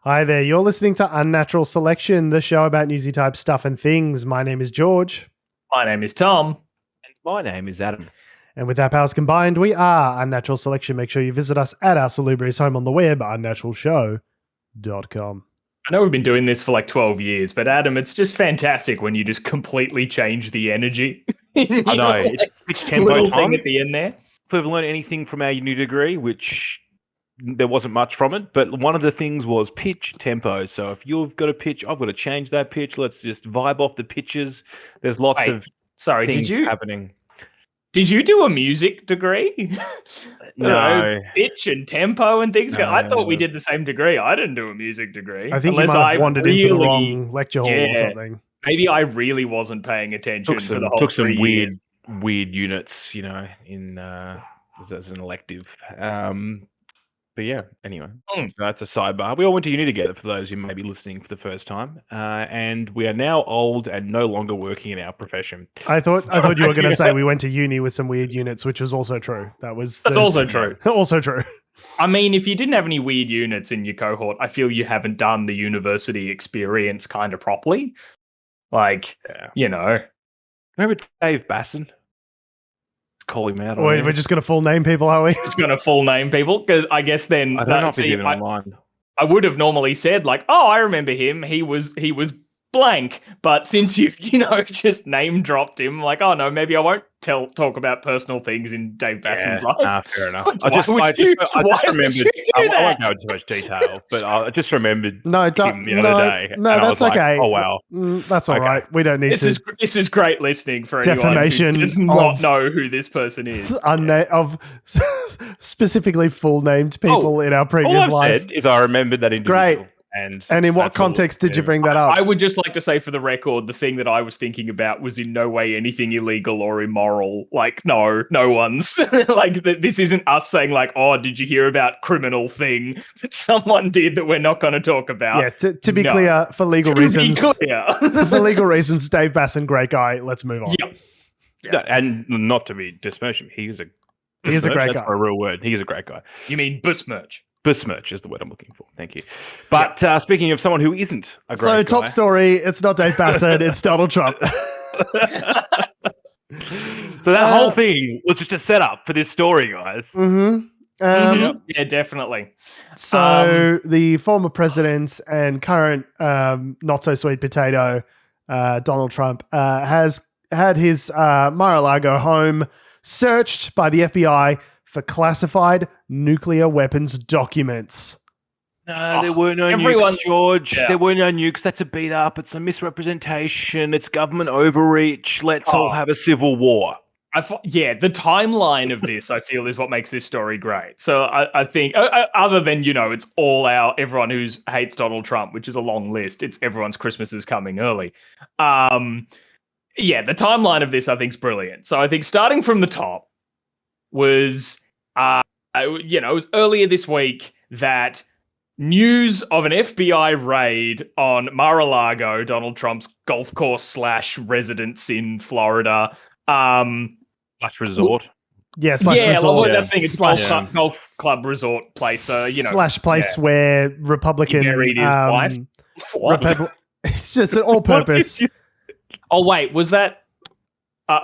Hi there, you're listening to Unnatural Selection, the show about newsy type stuff and things. My name is George. My name is Tom. And my name is Adam. And with our powers combined, we are Unnatural Selection. Make sure you visit us at our salubrious home on the web, unnaturalshow.com. I know we've been doing this for like 12 years, but Adam, it's just fantastic when you just completely change the energy. I know. It's pitch tempo little time. thing at the end there. If we've learned anything from our uni degree, which there wasn't much from it, but one of the things was pitch tempo. So if you've got a pitch, I've got to change that pitch. Let's just vibe off the pitches. There's lots of things happening. Did you do a music degree? No. Pitch and tempo and things. No. I thought we did the same degree. I didn't do a music degree. I think you might have wandered into the wrong lecture hall or something. Maybe I really wasn't paying attention for the whole Took some 3 years. weird units, in as an elective. But yeah, anyway, so that's a sidebar. We all went to uni together, for those who may be listening for the first time, and we are now old and no longer working in our profession. I thought you were going to say we went to uni with some weird units, which was also true. That's also true. Also true. I mean, if you didn't have any weird units in your cohort, I feel you haven't done the university experience kind of properly. Remember Dave Basson? Call him out. We're just going to full name people, are we? Just going to full name people? Because I guess then... I don't know if he's even online. I would have normally said, I remember him. He was blank. But since you've, just name dropped him, oh no, maybe I won't talk about personal things in Dave Basson's life. Fair enough. I just remembered. I won't go into too much detail, but I just remembered him the other day. No, that's okay. Oh wow, that's all right. We don't need to. This is great listening for defamation anyone who does not know who this person is. Of specifically full named people in our previous life. All I've said is I remembered that individual. Great. And in what context did you bring that up? I would just like to say for the record, the thing that I was thinking about was in no way anything illegal or immoral. No one's. This isn't us saying did you hear about criminal thing that someone did that we're not going to talk about? Yeah, to be clear, for legal reasons. For legal reasons, Dave Basson, great guy. Let's move on. Yep. No, and not to be dismersion, he is a great guy. That's a real word. He is a great guy. You mean besmirch? Besmirch is the word I'm looking for. Thank you. But speaking of someone who isn't a great guy. So top story, it's not Dave Basson, it's Donald Trump. So that whole thing was just a setup for this story, guys. Mm-hmm. Yeah, definitely. So the former president and current not so sweet potato, Donald Trump, has had his Mar-a-Lago home searched by the FBI for classified nuclear weapons documents. No, there were no nukes, George. Yeah. There were no nukes. That's a beat up. It's a misrepresentation. It's government overreach. Let's all have a civil war. The timeline of this, I feel, is what makes this story great. So I think, other than, it's all everyone who hates Donald Trump, which is a long list. It's everyone's Christmas is coming early. The timeline of this, I think, is brilliant. So I think starting from the top, was, it was earlier this week that news of an FBI raid on Mar-a-Lago, Donald Trump's golf course / residence in Florida. / resort. Yeah, / resort. That thing is golf club resort place. / place where Republican... He buried his wife. It's just an all-purpose... Oh, wait, was that...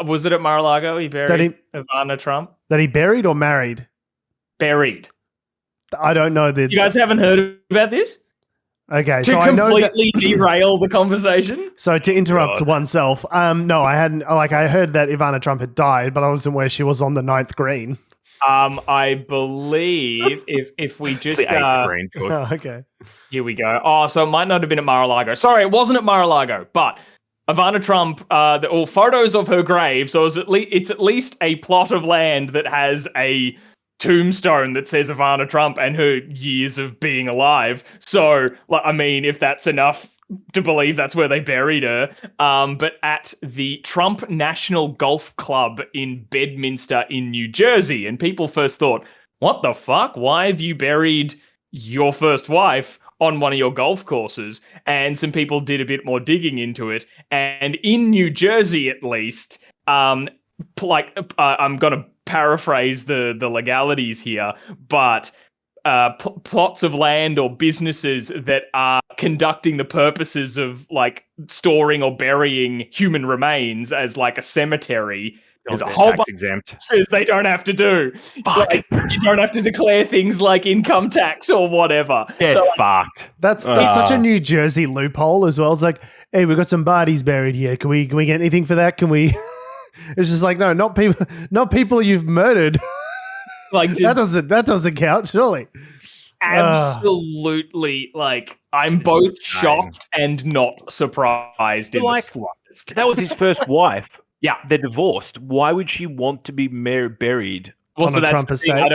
was it at Mar-a-Lago he buried Ivana Trump? That he buried or married? Buried. I don't know. You guys haven't heard about this? Okay, so I know that... completely derail the conversation? So to interrupt oneself, no, I hadn't... I heard that Ivana Trump had died, but I wasn't aware she was on the 9th green. I believe if we just... the 8th green. Okay. Here we go. Oh, so it might not have been at Mar-a-Lago. Sorry, it wasn't at Mar-a-Lago, but... Ivana Trump, or photos of her grave, so it's at least a plot of land that has a tombstone that says Ivana Trump and her years of being alive. So, if that's enough to believe that's where they buried her. But at the Trump National Golf Club in Bedminster in New Jersey, and people first thought, what the fuck? Why have you buried your first wife on one of your golf courses? And some people did a bit more digging into it. And in New Jersey, at least, I'm going to paraphrase the legalities here, but plots of land or businesses that are conducting the purposes of like storing or burying human remains as like a cemetery. There's a whole bunch exempt. Says they don't have to do. Like, you don't have to declare things like income tax or whatever. Get fucked. That's such a New Jersey loophole as well. It's like, hey, we've got some bodies buried here. Can we get anything for that? Can we? It's just like, no, not people you've murdered. Like just, that doesn't count, surely. Absolutely. Like, I'm both shocked and not surprised in the slightest. That was his first wife. Yeah, they're divorced. Why would she want to be buried on a Trump estate? I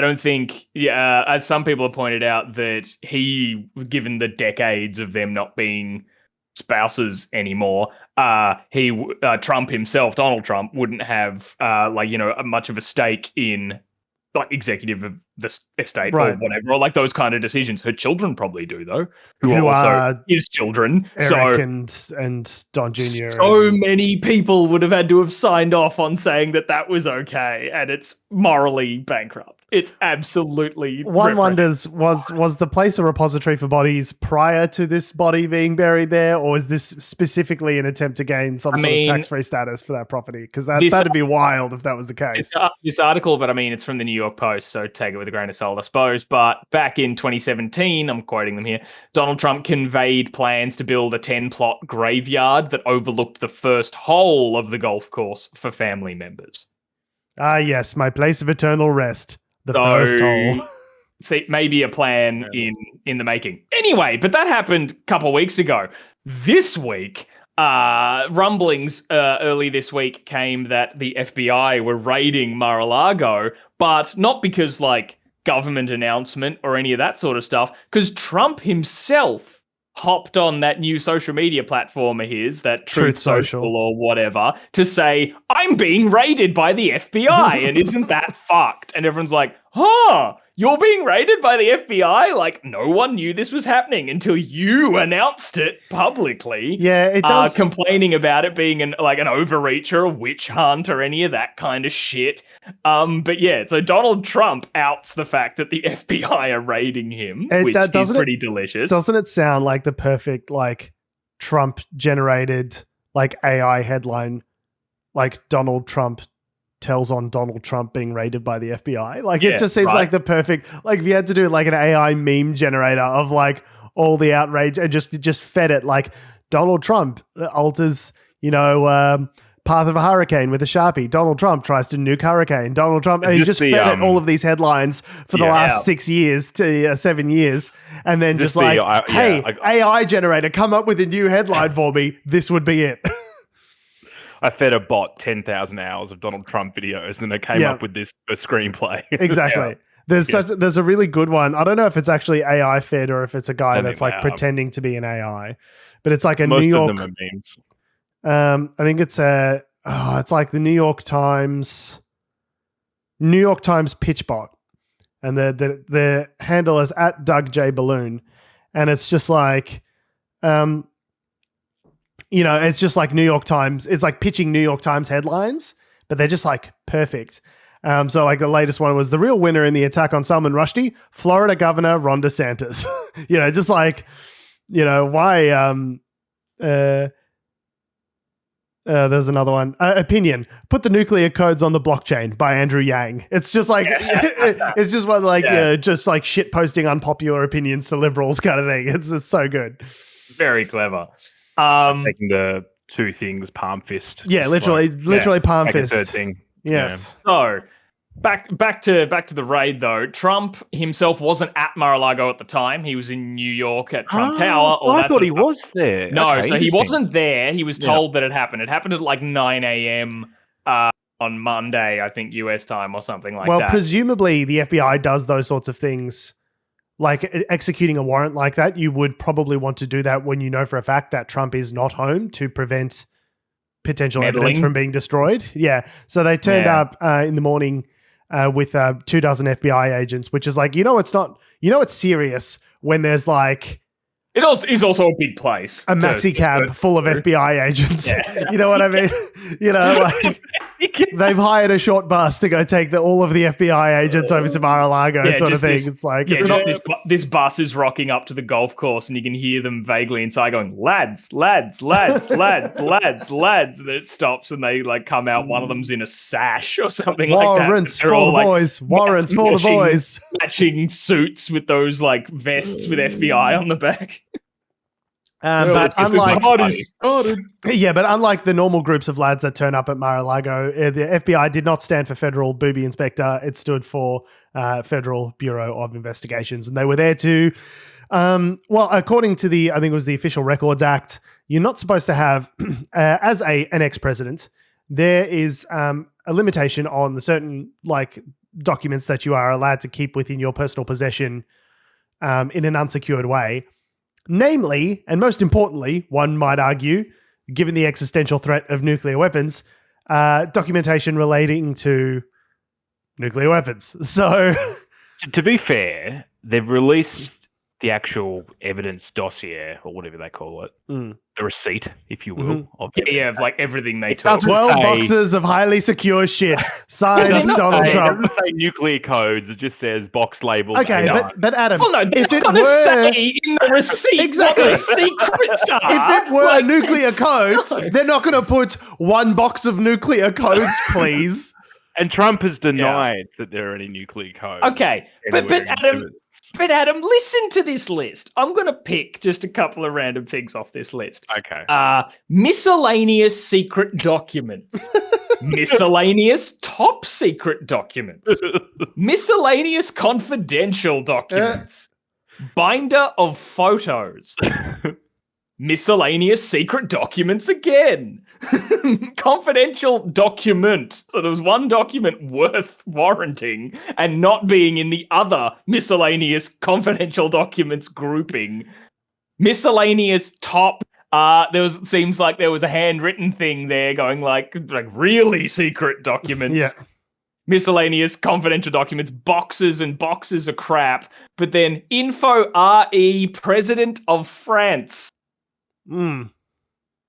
don't think. Yeah, as some people have pointed out, that he, given the decades of them not being spouses anymore, Trump himself, Donald Trump, wouldn't have much of a stake in like executive of the estate or whatever, or like those kind of decisions. Her children probably do though, who are also his children. Eric and Don Jr. So many people would have had to have signed off on saying that was okay, and it's morally bankrupt. It's absolutely. One wonders, was the place a repository for bodies prior to this body being buried there, or is this specifically an attempt to gain some sort of tax-free status for that property? Because that'd be wild if that was the case. This article, but I mean, it's from the New York Post, so take it with a grain of salt, I suppose. But back in 2017, I'm quoting them here, Donald Trump conveyed plans to build a 10-plot graveyard that overlooked the first hole of the golf course for family members. Ah, yes, my place of eternal rest. The first hole. See, maybe a plan in the making. Anyway, but that happened a couple of weeks ago. This week, rumblings early this week came that the FBI were raiding Mar-a-Lago, but not because like government announcement or any of that sort of stuff, because Trump himself hopped on that new social media platform of his, that Truth Social or whatever, to say, I'm being raided by the FBI, and isn't that fucked? And everyone's like, you're being raided by the FBI? Like, no one knew this was happening until you announced it publicly. Yeah, it does. Complaining about it being an overreach or a witch hunt or any of that kind of shit. But yeah, so Donald Trump outs the fact that the FBI are raiding him, which is pretty delicious. Doesn't it sound like the perfect, like, Trump-generated, like, AI headline, like Donald Trump tells on Donald Trump being raided by the FBI. Like, it just seems like the perfect, like, if you had to do like an AI meme generator of like all the outrage and just fed it like Donald Trump alters, path of a hurricane with a Sharpie. Donald Trump tries to nuke hurricane. Donald Trump, and he just fed it all of these headlines for the last 6 years to 7 years. And then just like, AI generator, come up with a new headline for me. This would be it. I fed a bot 10,000 hours of Donald Trump videos, and it came up with a screenplay. Exactly. There's a really good one. I don't know if it's actually AI fed or if it's a guy that's like pretending to be an AI, but it's like a New York. Most of them are memes. I think it's it's like the New York Times pitch bot, and the handle is at Doug J Balloon, and it's just like, it's just like New York Times. It's like pitching New York Times headlines, but they're just like perfect. So like the latest one was the real winner in the attack on Salman Rushdie, Florida Governor Ron DeSantis. Just like, why? There's another one. Opinion. Put the nuclear codes on the blockchain by Andrew Yang. It's just like, it's just one like, just like shit posting unpopular opinions to liberals kind of thing. It's so good. Very clever. Taking the two things, palm fist. Yeah, literally palm fist. Third thing. Yes. So back to the raid though. Trump himself wasn't at Mar-a-Lago at the time. He was in New York at Trump Tower. I thought he was there. No, so he wasn't there. He was told that it happened. It happened at like 9 a.m. On Monday, I think US time or something like that. Well, presumably the FBI does those sorts of things. Like executing a warrant like that, you would probably want to do that when you know for a fact that Trump is not home to prevent potential evidence from being destroyed. Yeah. So they turned up in the morning with 24 FBI agents, which is like, it's serious when there's like It also is also a big place. A maxi cab full of FBI agents. Yeah. You know what I mean? You know, like they've hired a short bus to go take all of the FBI agents over to Mar-a-Lago sort of thing. It's like it's not this bus is rocking up to the golf course and you can hear them vaguely inside going, lads, lads, lads, lads, lads, lads. And then it stops and they like come out. One of them's in a sash or something like that. Warrants for the boys. Warrants for the boys. Matching suits with those like vests with FBI on the back. But unlike the normal groups of lads that turn up at Mar-a-Lago, the FBI did not stand for Federal Booby Inspector. It stood for Federal Bureau of Investigations, and they were there to, according to I think it was the Official Records Act, you're not supposed to have, as an ex-president, there is a limitation on the certain like documents that you are allowed to keep within your personal possession in an unsecured way. Namely, and most importantly, one might argue, given the existential threat of nuclear weapons, documentation relating to nuclear weapons. So, to be fair, they've released the actual evidence dossier, or whatever they call it, the receipt, if you will. Of like everything they took. 12 boxes of highly secure shit signed Donald Trump. It doesn't say nuclear codes, it just says box labeled. Okay, but Adam, if it were say in the receipt, exactly. what the secrets are. If it were nuclear codes, they're not going to put one box of nuclear codes, please. And Trump has denied that there are any nuclear codes. Okay, but Adam, listen to this list. I'm going to pick just a couple of random things off this list. Okay. Miscellaneous secret documents. Miscellaneous top secret documents. Miscellaneous confidential documents. Binder of photos. Miscellaneous secret documents again. Confidential document. So there was one document worth warranting and not being in the other miscellaneous confidential documents grouping. Miscellaneous top. Seems like there was a handwritten thing there going like really secret documents. Yeah. Miscellaneous confidential documents, boxes and boxes of crap. But then info RE President of France.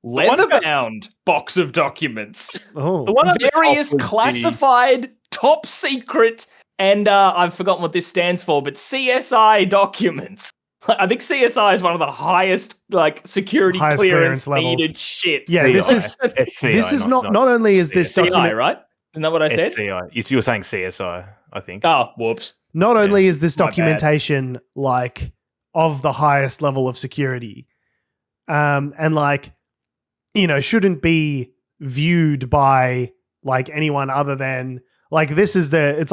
Leather-bound box of documents. Oh, Various classified, top secret, and I've forgotten what this stands for, but CSI documents. I think CSI is one of the highest security clearance needed shit. Yeah, this is not only is this document, CI, right? Isn't that what I said? SCI. You're saying CSI, I think. Oh, whoops. Not only is this documentation of the highest level of security, and shouldn't be viewed by anyone other than this is it's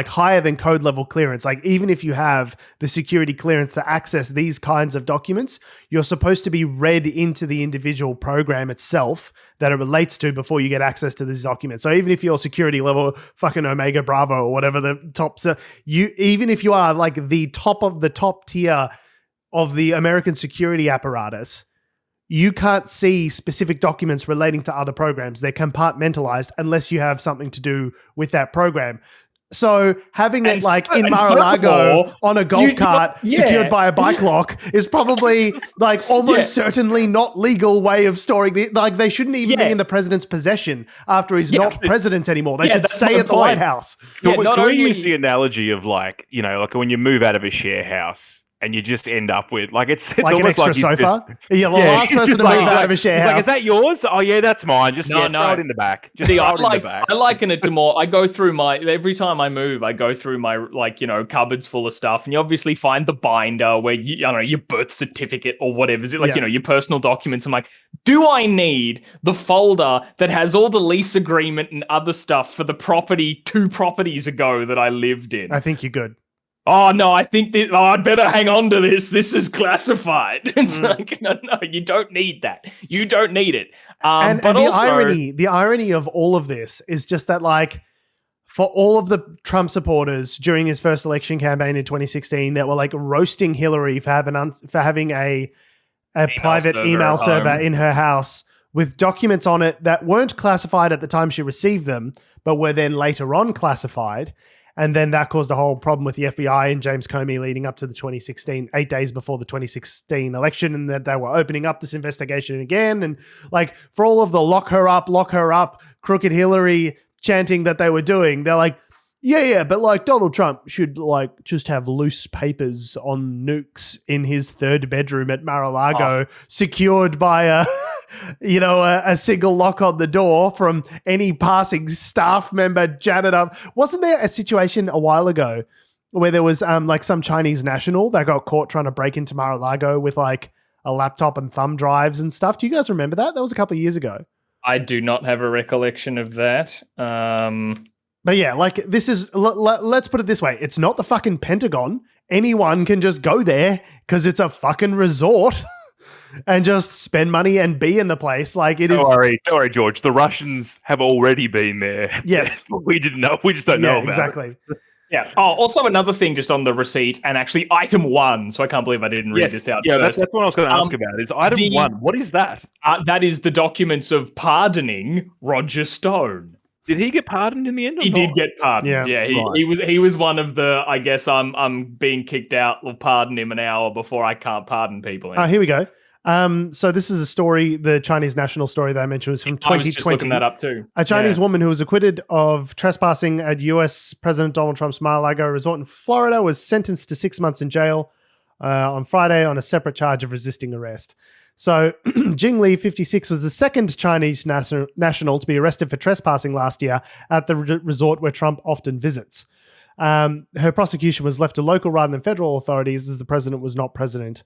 higher than code level clearance. Even if you have the security clearance to access these kinds of documents, you're supposed to be read into the individual program itself that it relates to before you get access to these documents. So even if you're security level fucking Omega Bravo or whatever the top, even if you are the top of the top tier of the American security apparatus, you can't see specific documents relating to other programs. They're compartmentalized unless you have something to do with that program. So having it in Mar-a-Lago on a golf cart secured by a bike lock is probably almost certainly not legal way of storing they shouldn't even be in the president's possession after he's not president anymore. They should stay at the White House. Can we use the analogy of when you move out of a share house and you just end up with it's an almost extra sofa. You're the last person to move out of a share house. Is that yours? Oh yeah, that's mine. Just throw it in the back. I liken it to more. I go through every time I move, I go through my cupboards full of stuff, and you obviously find the binder where your birth certificate or whatever is it your personal documents. I'm like, do I need the folder that has all the lease agreement and other stuff for the property 2 properties ago that I lived in? I think you're good. Oh, no, I think I'd better hang on to this. This is classified. It's no, you don't need that. You don't need it. And the irony of all of this is just that, for all of the Trump supporters during his first election campaign in 2016 that were roasting Hillary for having a private email server in her house with documents on it that weren't classified at the time she received them, but were then later on classified. And then that caused a whole problem with the FBI and James Comey leading up to the 2016, 8 days before the 2016 election, and that they were opening up this investigation again. And like for all of the lock her up, crooked Hillary chanting that they were doing, they're like, yeah, but like Donald Trump should like just have loose papers on nukes in his third bedroom at Mar-a-Lago, secured by a single lock on the door from any passing staff member, janitor. Wasn't there a situation a while ago where there was like some Chinese national that got caught trying to break into Mar-a-Lago with like a laptop and thumb drives and stuff? Do you guys remember that? That was a couple of years ago. I do not have a recollection of that. But yeah, like this is, let's put it this way. It's not the fucking Pentagon. Anyone can just go there because it's a fucking resort and just spend money and be in the place. Like it is. Don't worry, George. The Russians have already been there. Yes. We didn't know. We just don't know about exactly. it. Yeah. Oh, also another thing just on the receipt, and actually item 1, so I can't believe I didn't read this out Yeah, first. that's what I was going to ask about. Is item 1, what is that? That is the documents of pardoning Roger Stone. Did he get pardoned in the end? He did get pardoned. Yeah, he was one of the, I guess I'm being kicked out. We'll pardon him an hour before I can't pardon people. Here we go. So this is a story, the Chinese national story that I mentioned was from 2020. I was just looking that up too. A Chinese woman who was acquitted of trespassing at US President Donald Trump's Mar-a-Lago resort in Florida was sentenced to 6 months in jail on Friday on a separate charge of resisting arrest. So Jing Li, 56, was the second Chinese national to be arrested for trespassing last year at the resort where Trump often visits. Her prosecution was left to local rather than federal authorities as the president was not president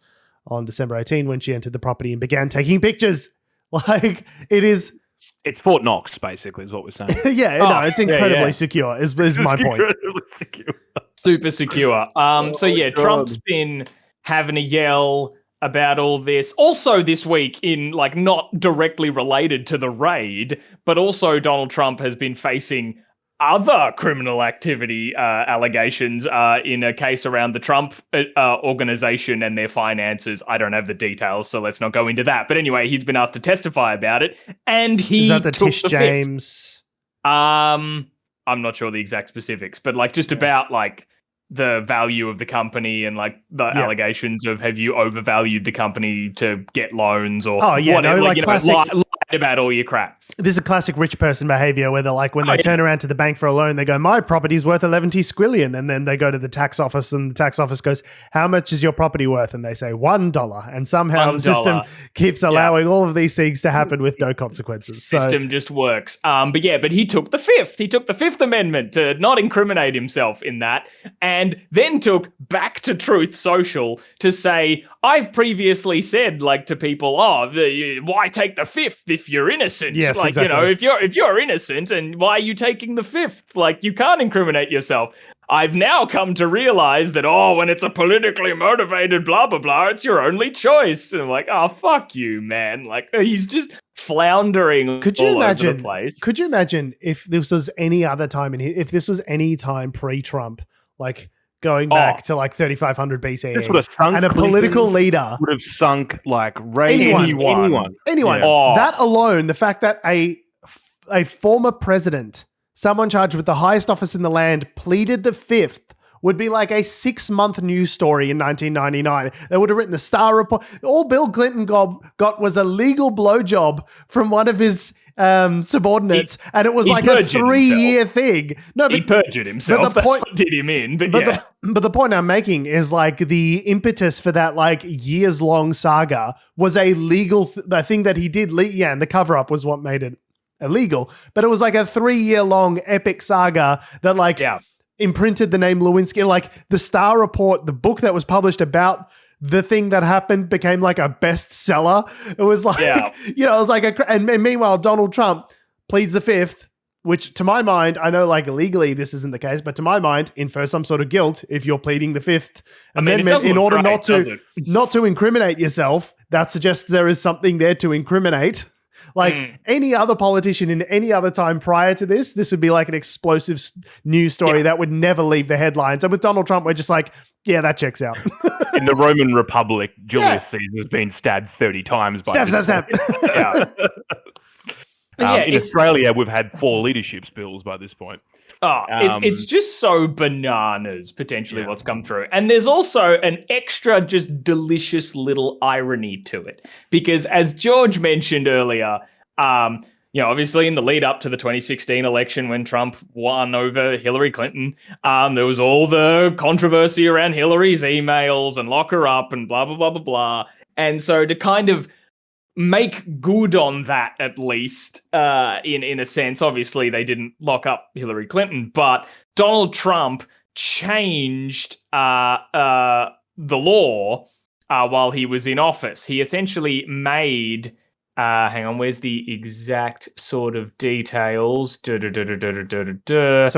on December 18 when she entered the property and began taking pictures. Like it is... It's Fort Knox, basically, is what we're saying. It's incredibly secure, is my point. Incredibly secure. Super secure. Trump's been having a yell about all this. Also this week in like not directly related to the raid, but also Donald Trump has been facing other criminal activity allegations in a case around the Trump organization and their finances. I don't have the details, so let's not go into that. But anyway, he's been asked to testify about it, and he is that the took Tish the James? I'm not sure the exact specifics, but like just about like the value of the company and like the allegations of have you overvalued the company to get loans or whatever, lied about all your crap. This is a classic rich person behavior where they're like, when they turn around to the bank for a loan, they go, my property's worth 11 squillion. And then they go to the tax office and the tax office goes, how much is your property worth? And they say $1. And somehow the system keeps allowing all of these things to happen with no consequences. The system just works. But he took the fifth. He took the Fifth Amendment to not incriminate himself in that, and then took Back to Truth Social to say, I've previously said like to people, why take the fifth if you're innocent? Yes, like, exactly. if you're innocent, and why are you taking the fifth? Like, you can't incriminate yourself. I've now come to realize that, when it's a politically motivated blah, blah, blah, it's your only choice. And I'm like, fuck you, man. Like, he's just floundering over the place. Could you imagine if this was any other time, if this was any time pre-Trump, like going back to like 3500 BCE, this would have sunk, and a political leader would have sunk like anyone. Yeah. That alone, the fact that a former president, someone charged with the highest office in the land, pleaded the fifth, would be like a 6-month news story in 1999. They would have written the Star Report. All Bill Clinton got was a legal blowjob from one of his subordinates, and it was like a 3-year thing. No, but he perjured himself. That's what did him in. But the point I'm making is like the impetus for that like years-long saga was a legal the thing that he did. And the cover-up was what made it illegal. But it was like a 3-year-long epic saga that imprinted the name Lewinsky. Like the Star Report, the book that was published about the thing that happened, became like a bestseller. It was like, it was like and meanwhile, Donald Trump pleads the fifth, which to my mind, I know like legally this isn't the case, but to my mind infers some sort of guilt if you're pleading the Fifth Amendment in order not to incriminate yourself. That suggests there is something there to incriminate. Like any other politician in any other time prior to this would be like an explosive news story that would never leave the headlines. And with Donald Trump, we're just like, that checks out. In the Roman Republic, Julius Caesar has been stabbed 30 times by stab. Yeah, In Australia, we've had 4 leadership spills by this point. It's just so bananas, potentially, Yeah. what's come through. And there's also an extra just delicious little irony to it. Because as George mentioned earlier, obviously in the lead up to the 2016 election when Trump won over Hillary Clinton, there was all the controversy around Hillary's emails and lock her up and blah, blah, blah, blah, blah. And so to kind of make good on that, at least, in a sense. Obviously, they didn't lock up Hillary Clinton, but Donald Trump changed the law while he was in office. He essentially made... hang on, where's the exact sort of details? So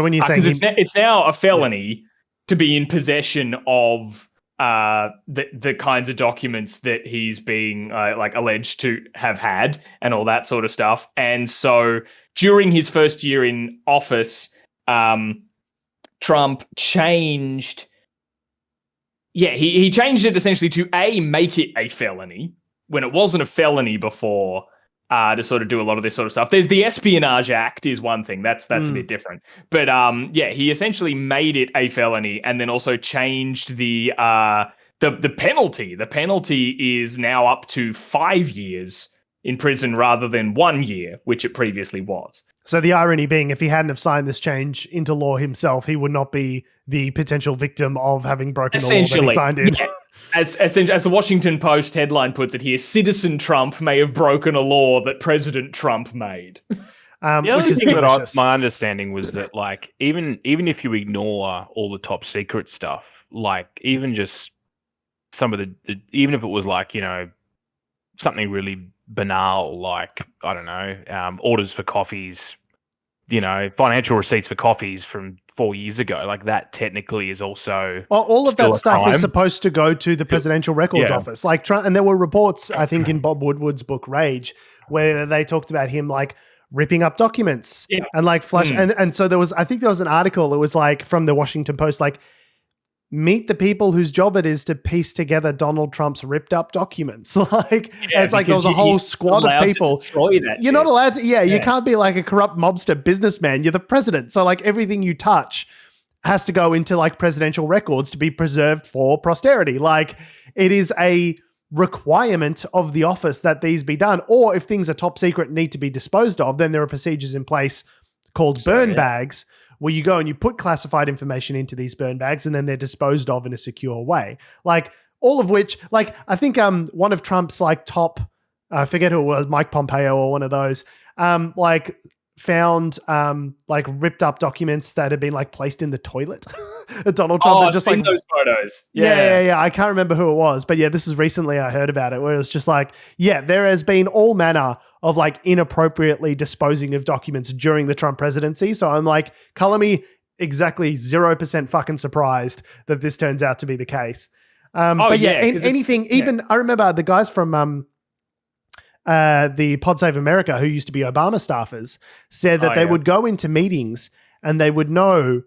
when you say it's now a felony to be in possession of the kinds of documents that he's being alleged to have had and all that sort of stuff. And so during his first year in office, Trump changed. Yeah, he changed it essentially to make it a felony when it wasn't a felony before. To sort of do a lot of this sort of stuff. There's the Espionage Act is one thing. That's a bit different. But he essentially made it a felony and then also changed the penalty. The penalty is now up to 5 years in prison rather than 1 year, which it previously was. So the irony being, if he hadn't have signed this change into law himself, he would not be the potential victim of having broken the law that he signed in. Yeah. As the Washington Post headline puts it here, Citizen Trump may have broken a law that President Trump made. The other thing that my understanding was that, like, even if you ignore all the top secret stuff, like even just some of the even if it was like, something really banal, like, I don't know, orders for coffees, financial receipts for coffees from 4 years ago, like that technically is also all of that stuff is supposed to go to the Presidential Records Office. Like Trump, and there were reports, I think, in Bob Woodward's book Rage, where they talked about him like ripping up documents and like flash. And so there was an article that was like from the Washington Post, like, meet the people whose job it is to piece together Donald Trump's ripped up documents. It's like there was a whole squad of people. You're not allowed to. You can't be like a corrupt mobster businessman. You're the president. So like everything you touch has to go into like presidential records to be preserved for posterity. Like it is a requirement of the office that these be done. Or if things are top secret and need to be disposed of, then there are procedures in place called burn bags, where you go and you put classified information into these burn bags and then they're disposed of in a secure way. Like all of which, like I think one of Trump's like top, I forget who it was, Mike Pompeo or one of those, like found like ripped up documents that had been like placed in the toilet. Donald Trump had just I've like seen those photos. Yeah. I can't remember who it was, but this is recently I heard about it, where it was just like, there has been all manner of like inappropriately disposing of documents during the Trump presidency. So I'm like, color me exactly 0% fucking surprised that this turns out to be the case. Anything, even I remember the guys from the Pod Save America, who used to be Obama staffers, said that they would go into meetings and they would know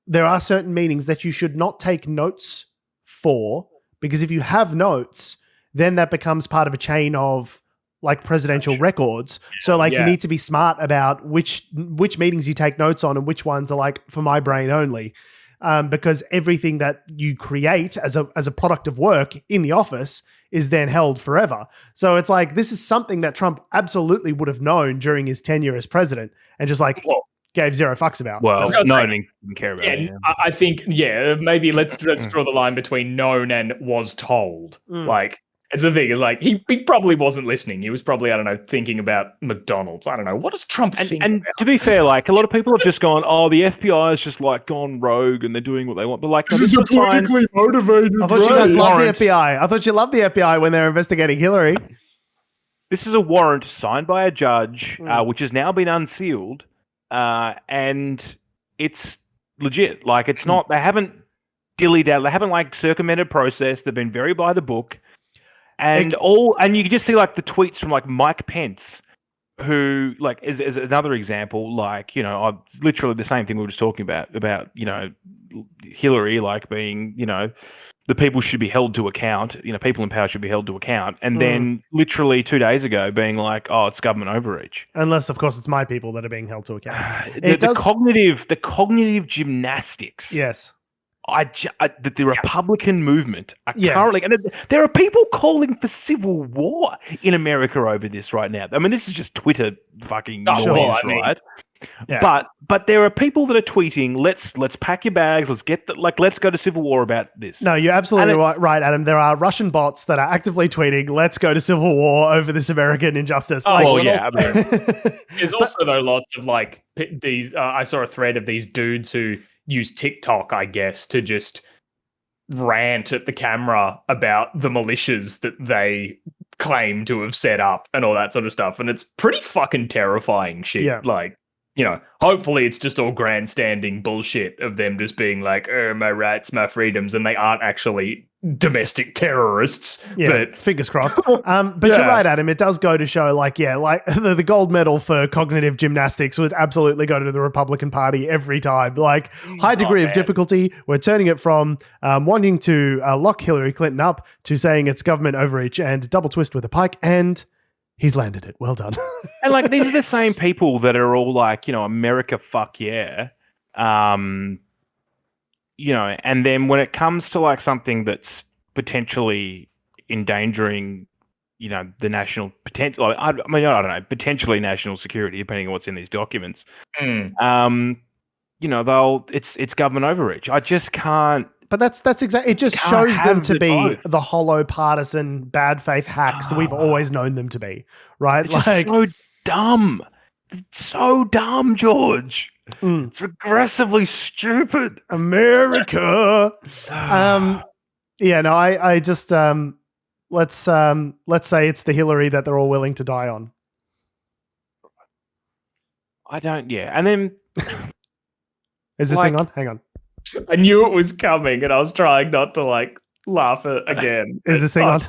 there are certain meetings that you should not take notes for, because if you have notes, then that becomes part of a chain of like presidential records. So like you need to be smart about which meetings you take notes on and which ones are like for my brain only. Because everything that you create as a product of work in the office is then held forever. So it's like, this is something that Trump absolutely would have known during his tenure as president and just like gave zero fucks about. Well, no one didn't care about it. I think, maybe let's draw the line between known and was told. Like, it's the thing, like he probably wasn't listening. He was probably, I don't know, thinking about McDonald's. I don't know. What does Trump think and about? To be fair, like a lot of people have just gone, the FBI is just like gone rogue and they're doing what they want. But like, this is politically motivated. I thought you guys loved the FBI. I thought you loved the FBI when they were investigating Hillary. This is a warrant signed by a judge, which has now been unsealed, and it's legit. Like, it's not. They haven't dilly-dally. They haven't like circumvented process. They've been very by the book. And you can just see like the tweets from like Mike Pence, who like is another example. Like, literally the same thing we were just talking about Hillary, like being the people should be held to account. People in power should be held to account. And then literally 2 days ago being like, oh, it's government overreach. Unless, of course, it's my people that are being held to account. The cognitive gymnastics. Yes. That the Republican movement are currently, and there are people calling for civil war in America over this right now. I mean, this is just Twitter fucking noise, right? Yeah. But there are people that are tweeting, let's pack your bags, let's go to civil war about this. No, you're absolutely right, Adam. There are Russian bots that are actively tweeting, let's go to civil war over this American injustice. There's also though lots of like these. I saw a thread of these dudes who use TikTok, I guess, to just rant at the camera about the militias that they claim to have set up and all that sort of stuff. And it's pretty fucking terrifying shit. Yeah. Like, hopefully it's just all grandstanding bullshit of them just being like, my rights, my freedoms, and they aren't actually domestic terrorists. Yeah, but fingers crossed. But you're right, Adam. It does go to show, the gold medal for cognitive gymnastics would absolutely go to the Republican Party every time. Like, high degree of difficulty. We're turning it from wanting to lock Hillary Clinton up to saying it's government overreach and double twist with a pike, and he's landed it. Well done. And these are the same people that are all like, America, fuck yeah. And then when it comes to something that's potentially endangering, the national potential, I don't know, potentially national security, depending on what's in these documents. It's government overreach. I just can't. But that's exactly. It just shows them to be the hollow partisan bad faith hacks that we've always known them to be, right? It's so dumb. It's so dumb, George. It's regressively stupid. America. I just let's say it's the Hillary that they're all willing to die on. And then is this thing on? Hang on. I knew it was coming, and I was trying not to laugh again. Is this thing on?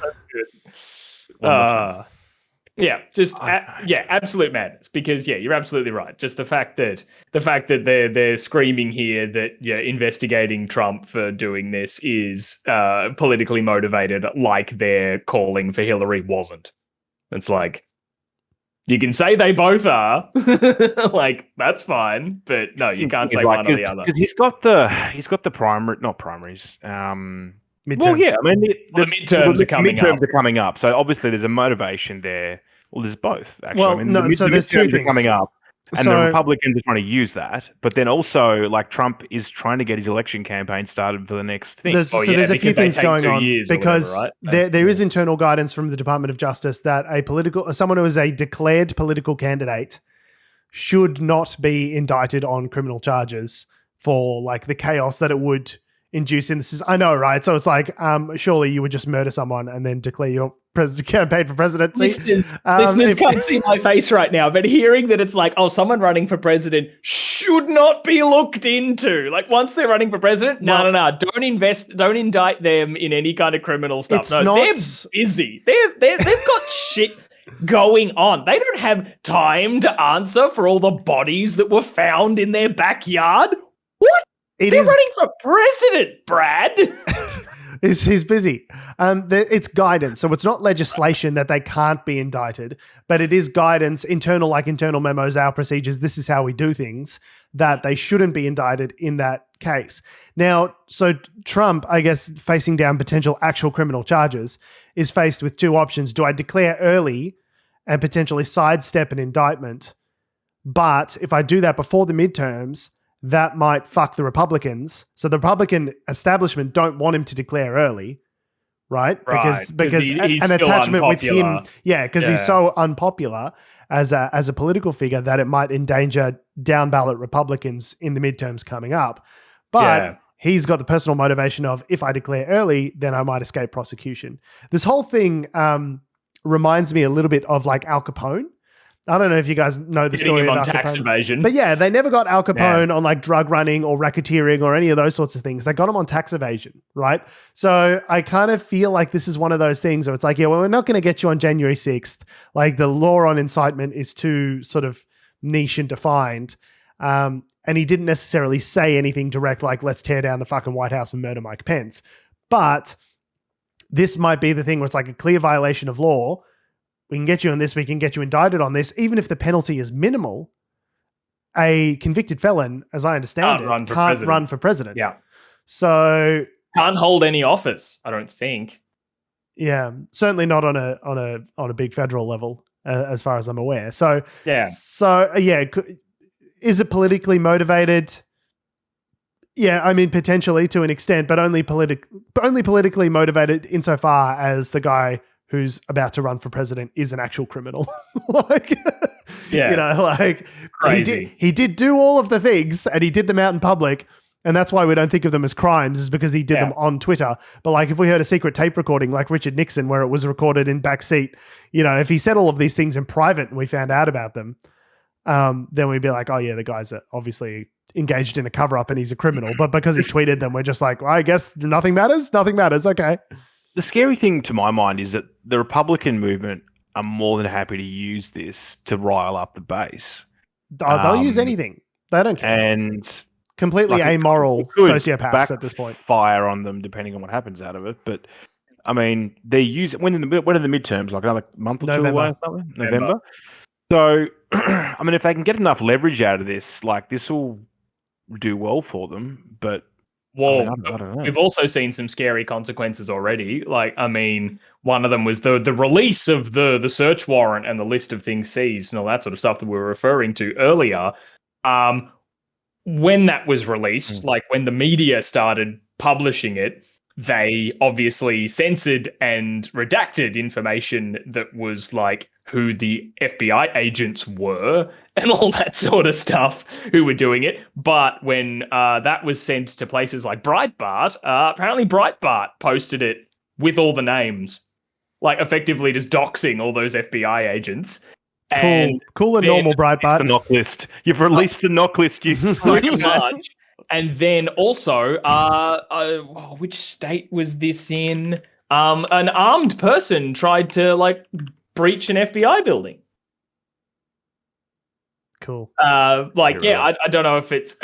Absolute madness. Because you're absolutely right. Just the fact that they're screaming here that investigating Trump for doing this is politically motivated, like they're calling for Hillary wasn't. It's like, you can say they both are, that's fine, but no, you can't say one or the other. Because he's got the not primaries. Midterms. Well, yeah, I mean the midterms are coming up. Midterms are coming up, so obviously there's a motivation there. Well, there's both actually. Well, there's two things coming up. And the Republicans are trying to use that, but then also Trump is trying to get his election campaign started for the next thing. There's a few things going on because there is internal guidance from the Department of Justice that someone who is a declared political candidate should not be indicted on criminal charges for the chaos that it would induce in this. I know, right? So it's surely you would just murder someone and then declare your campaign for presidency. Listeners can't see my face right now, but hearing that it's someone running for president should not be looked into. Once they're running for president, no, don't indict them in any kind of criminal stuff. They're busy. They've got shit going on. They don't have time to answer for all the bodies that were found in their backyard. What? They're running for president, Brad. He's busy. It's guidance. So it's not legislation that they can't be indicted, but it is guidance, internal memos, our procedures. This is how we do things, that they shouldn't be indicted in that case. Now, so Trump, I guess, facing down potential actual criminal charges, is faced with two options. Do I declare early and potentially sidestep an indictment? But if I do that before the midterms, that might fuck the Republicans. So the Republican establishment don't want him to declare early, right? Because an attachment with him, because he's so unpopular as a political figure that it might endanger down ballot Republicans in the midterms coming up. But he's got the personal motivation of, if I declare early, then I might escape prosecution. This whole thing reminds me a little bit of Al Capone. I don't know if you guys know the story of Al Capone. Tax evasion. But they never got Al Capone on drug running or racketeering or any of those sorts of things. They got him on tax evasion, right? So I kind of feel like this is one of those things where it's we're not going to get you on January 6th. The law on incitement is too sort of niche and defined. And he didn't necessarily say anything direct, let's tear down the fucking White House and murder Mike Pence. But this might be the thing where it's like a clear violation of law. We can get you on this. We can get you indicted on this. Even if the penalty is minimal, a convicted felon, as I understand can't run for president. Yeah. So can't hold any office, I don't think. Yeah, certainly not on a big federal level, as far as I'm aware. So yeah. Is it politically motivated? Yeah, I mean potentially to an extent, but only politically motivated insofar as the guy who's about to run for president is an actual criminal. Crazy. He did do all of the things, and he did them out in public. And that's why we don't think of them as crimes, is because he did them on Twitter. But like if we heard a secret tape recording like Richard Nixon where it was recorded in backseat, if he said all of these things in private and we found out about them, then we'd be like, oh yeah, the guy's obviously engaged in a cover-up and he's a criminal. But because he tweeted them, we're just like, well, I guess nothing matters. Nothing matters. Okay. The scary thing to my mind is that the Republican movement are more than happy to use this to rile up the base. They'll use anything. They don't care. And completely amoral sociopaths at this point. Fire on them depending on what happens out of it. But I mean, they use when are the midterms? Like another month or two away? November. So I mean, if they can get enough leverage out of this, like this will do well for them. But well, I don't know. We've also seen some scary consequences already. Like, I mean, one of them was the release of the search warrant and the list of things seized and all that sort of stuff that we were referring to earlier. When that was released, like when the media started publishing it, they obviously censored and redacted information that was like who the FBI agents were and all that sort of stuff who were doing it. But when that was sent to places like Breitbart, apparently Breitbart posted it with all the names, like effectively just doxing all those FBI agents. Cool and normal, Breitbart. The knock list. You've released the knock list. Pretty much. And then also, which state was this in? An armed person tried to breach an FBI building. Cool. I don't know if it's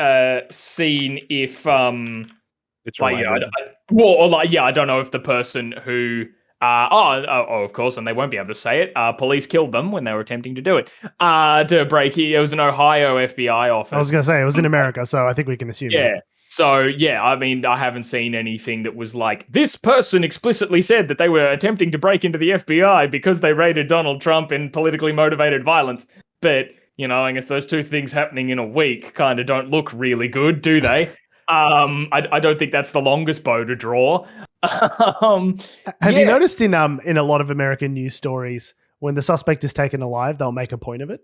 seen if it's I don't know if the person who. Of course, and they won't be able to say it. Police killed them when they were attempting to do it. To break it was an Ohio FBI office. I was going to say it was in America, so I think we can assume. Yeah. That. So yeah, I mean, I haven't seen anything that was like this person explicitly said that they were attempting to break into the FBI because they raided Donald Trump in politically motivated violence. But I guess those two things happening in a week kind of don't look really good, do they? I don't think that's the longest bow to draw. Have you noticed in a lot of American news stories when the suspect is taken alive, they'll make a point of it,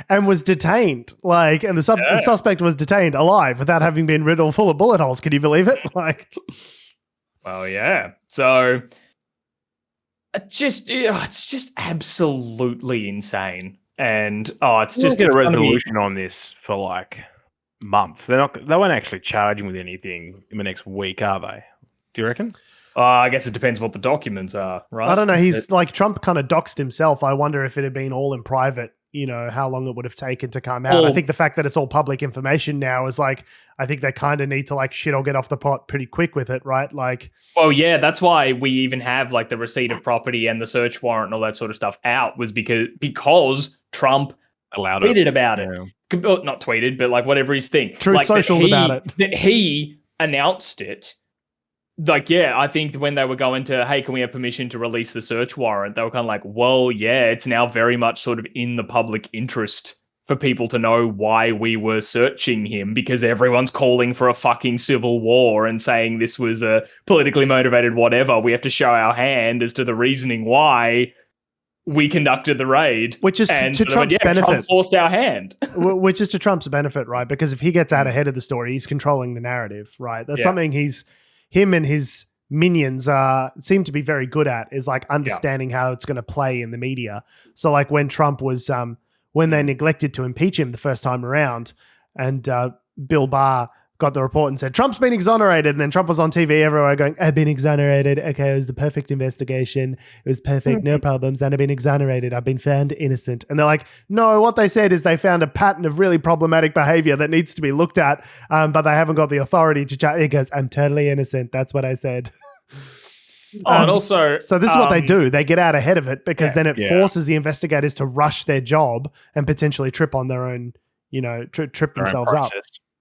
and was detained, and the suspect was detained alive without having been riddled full of bullet holes. Can you believe it? Well, yeah. So it's just absolutely insane, and it's just get a resolution on this for months. They won't actually charge him with anything in the next week, are they? Do you reckon? I guess it depends what the documents are, right? I don't know. He's Trump kind of doxed himself. I wonder if it had been all in private, how long it would have taken to come out. I think the fact that it's all public information now is I think they kind of need to shit or get off the pot pretty quick with it, right? Well, yeah, that's why we even have the receipt of property and the search warrant and all that sort of stuff out was because Trump allowed tweeted about it. Not tweeted, but whatever his thing. Truth Social about it. That he announced it. I think when they were going to, hey, can we have permission to release the search warrant? They were kind of well, yeah, it's now very much sort of in the public interest for people to know why we were searching him because everyone's calling for a fucking civil war and saying this was a politically motivated whatever. We have to show our hand as to the reasoning why we conducted the raid. Which is to Trump's benefit. Trump forced our hand. Which is to Trump's benefit, right? Because if he gets out ahead of the story, he's controlling the narrative, right? That's something him and his minions seem to be very good at is understanding how it's going to play in the media. So when Trump was, when they neglected to impeach him the first time around and Bill Barr got the report and said, Trump's been exonerated. And then Trump was on TV everywhere going, I've been exonerated. Okay, it was the perfect investigation. It was perfect, no problems. Then I've been exonerated. I've been found innocent. And they're like, no, what they said is they found a pattern of really problematic behavior that needs to be looked at, but they haven't got the authority to charge. He goes, I'm totally innocent. That's what I said. And also, so this is what they do. They get out ahead of it because then it forces the investigators to rush their job and potentially trip on their own, trip themselves up.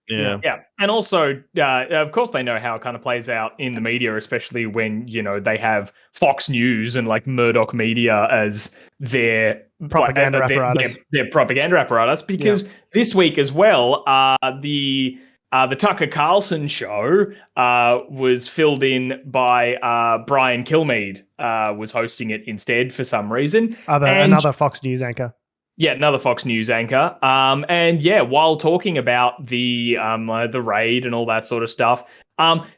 Yeah. And also, of course, they know how it kind of plays out in the media, especially when, they have Fox News and like Murdoch Media as their propaganda apparatus. Their propaganda apparatus, because this week as well, the Tucker Carlson show was filled in by Brian Kilmeade, was hosting it instead for some reason. Another Fox News anchor. Yeah, another Fox News anchor. While talking about the raid and all that sort of stuff,